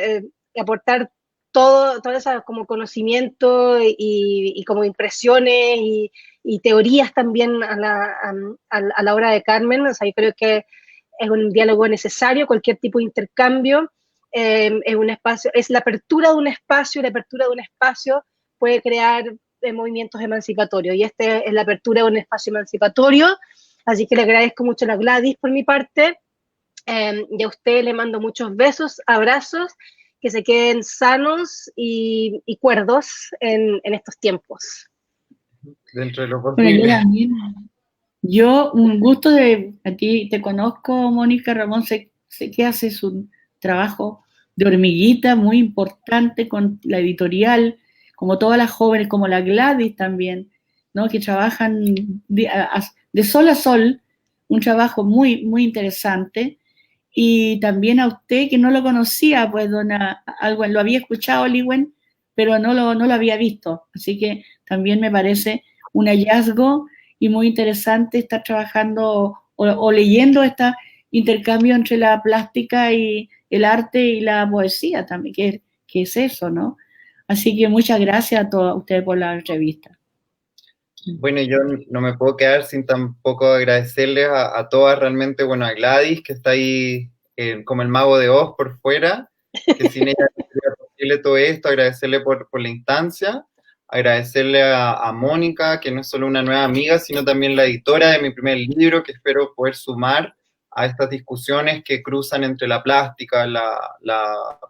aportar todo ese como conocimiento y como impresiones y teorías también a la obra de Carmen. O sea, yo creo que es un diálogo necesario, cualquier tipo de intercambio, es un espacio, es la apertura de un espacio, y la apertura de un espacio puede crear movimientos emancipatorios, y esta es la apertura de un espacio emancipatorio, así que le agradezco mucho a la Gladys por mi parte, y a usted le mando muchos besos, abrazos, que se queden sanos y cuerdos en estos tiempos. Dentro de lo posible. Yo, un gusto a ti, te conozco, Mónica Ramón, sé que haces un trabajo de hormiguita muy importante con la editorial, como todas las jóvenes, como la Gladys también, ¿no? Que trabajan de sol a sol, un trabajo muy, muy interesante. Y también a usted, que no lo conocía, pues lo había escuchado, Liwen, pero no lo había visto. Así que también me parece un hallazgo y muy interesante estar trabajando o leyendo este intercambio entre la plástica y el arte y la poesía también, que es eso, ¿no? Así que muchas gracias a todos ustedes por la entrevista. Bueno, yo no me puedo quedar sin tampoco agradecerles a todas realmente, bueno, a Gladys, que está ahí como el mago de Oz por fuera, que sin ella no sería posible todo esto, agradecerle por la instancia, agradecerle a Mónica, que no es solo una nueva amiga, sino también la editora de mi primer libro, que espero poder sumar a estas discusiones que cruzan entre la plástica, la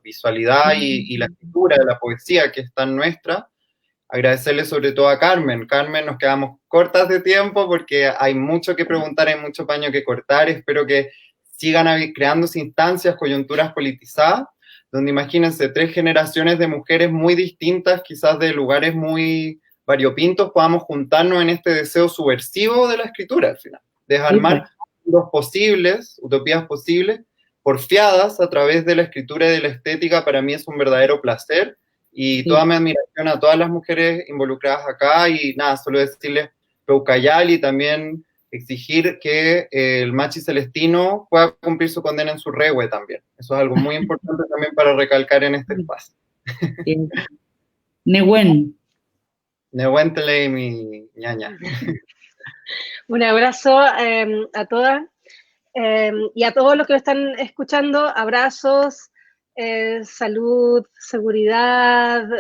visualidad y la escritura, la poesía, que es tan nuestra. Agradecerle sobre todo a Carmen. Carmen, nos quedamos cortas de tiempo porque hay mucho que preguntar, hay mucho paño que cortar. Espero que sigan creándose instancias, coyunturas politizadas, donde imagínense 3 generaciones de mujeres muy distintas, quizás de lugares muy variopintos, podamos juntarnos en este deseo subversivo de la escritura al final. Desarmar mundos posibles, utopías posibles, porfiadas a través de la escritura y de la estética, para mí es un verdadero placer. Y toda mi admiración a todas las mujeres involucradas acá, y nada, solo decirles Peucayal y también exigir que el Machi Celestino pueda cumplir su condena en su rehue también. Eso es algo muy importante también para recalcar en este espacio. Nehuen. Nehuen Telei, mi ñaña. Un abrazo a todas y a todos los que están escuchando, abrazos. Salud, seguridad,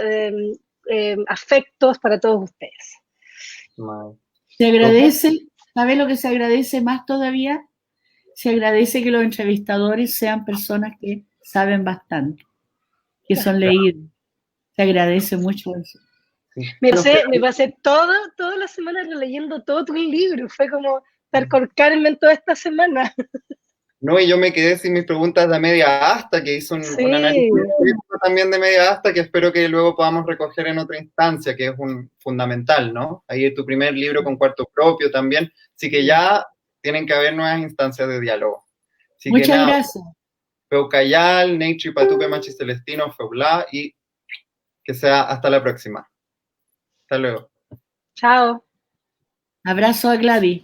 afectos para todos ustedes. Se agradece, ¿sabe lo que se agradece más todavía? Se agradece que los entrevistadores sean personas que saben bastante, que son leídos. Se agradece mucho eso. Me pasé toda la semana releyendo todo tu libro, fue como estar con Carmen toda esta semana. No, y yo me quedé sin mis preguntas de media asta, que hizo un análisis también de media asta, que espero que luego podamos recoger en otra instancia, que es fundamental, ¿no? Ahí tu primer libro con cuarto propio también, así que ya tienen que haber nuevas instancias de diálogo. Así Muchas que nada, gracias. Peucayal, Neitri, Patupe, Machi Celestino, Feulá, y que sea hasta la próxima. Hasta luego. Chao. Abrazo a Gladys.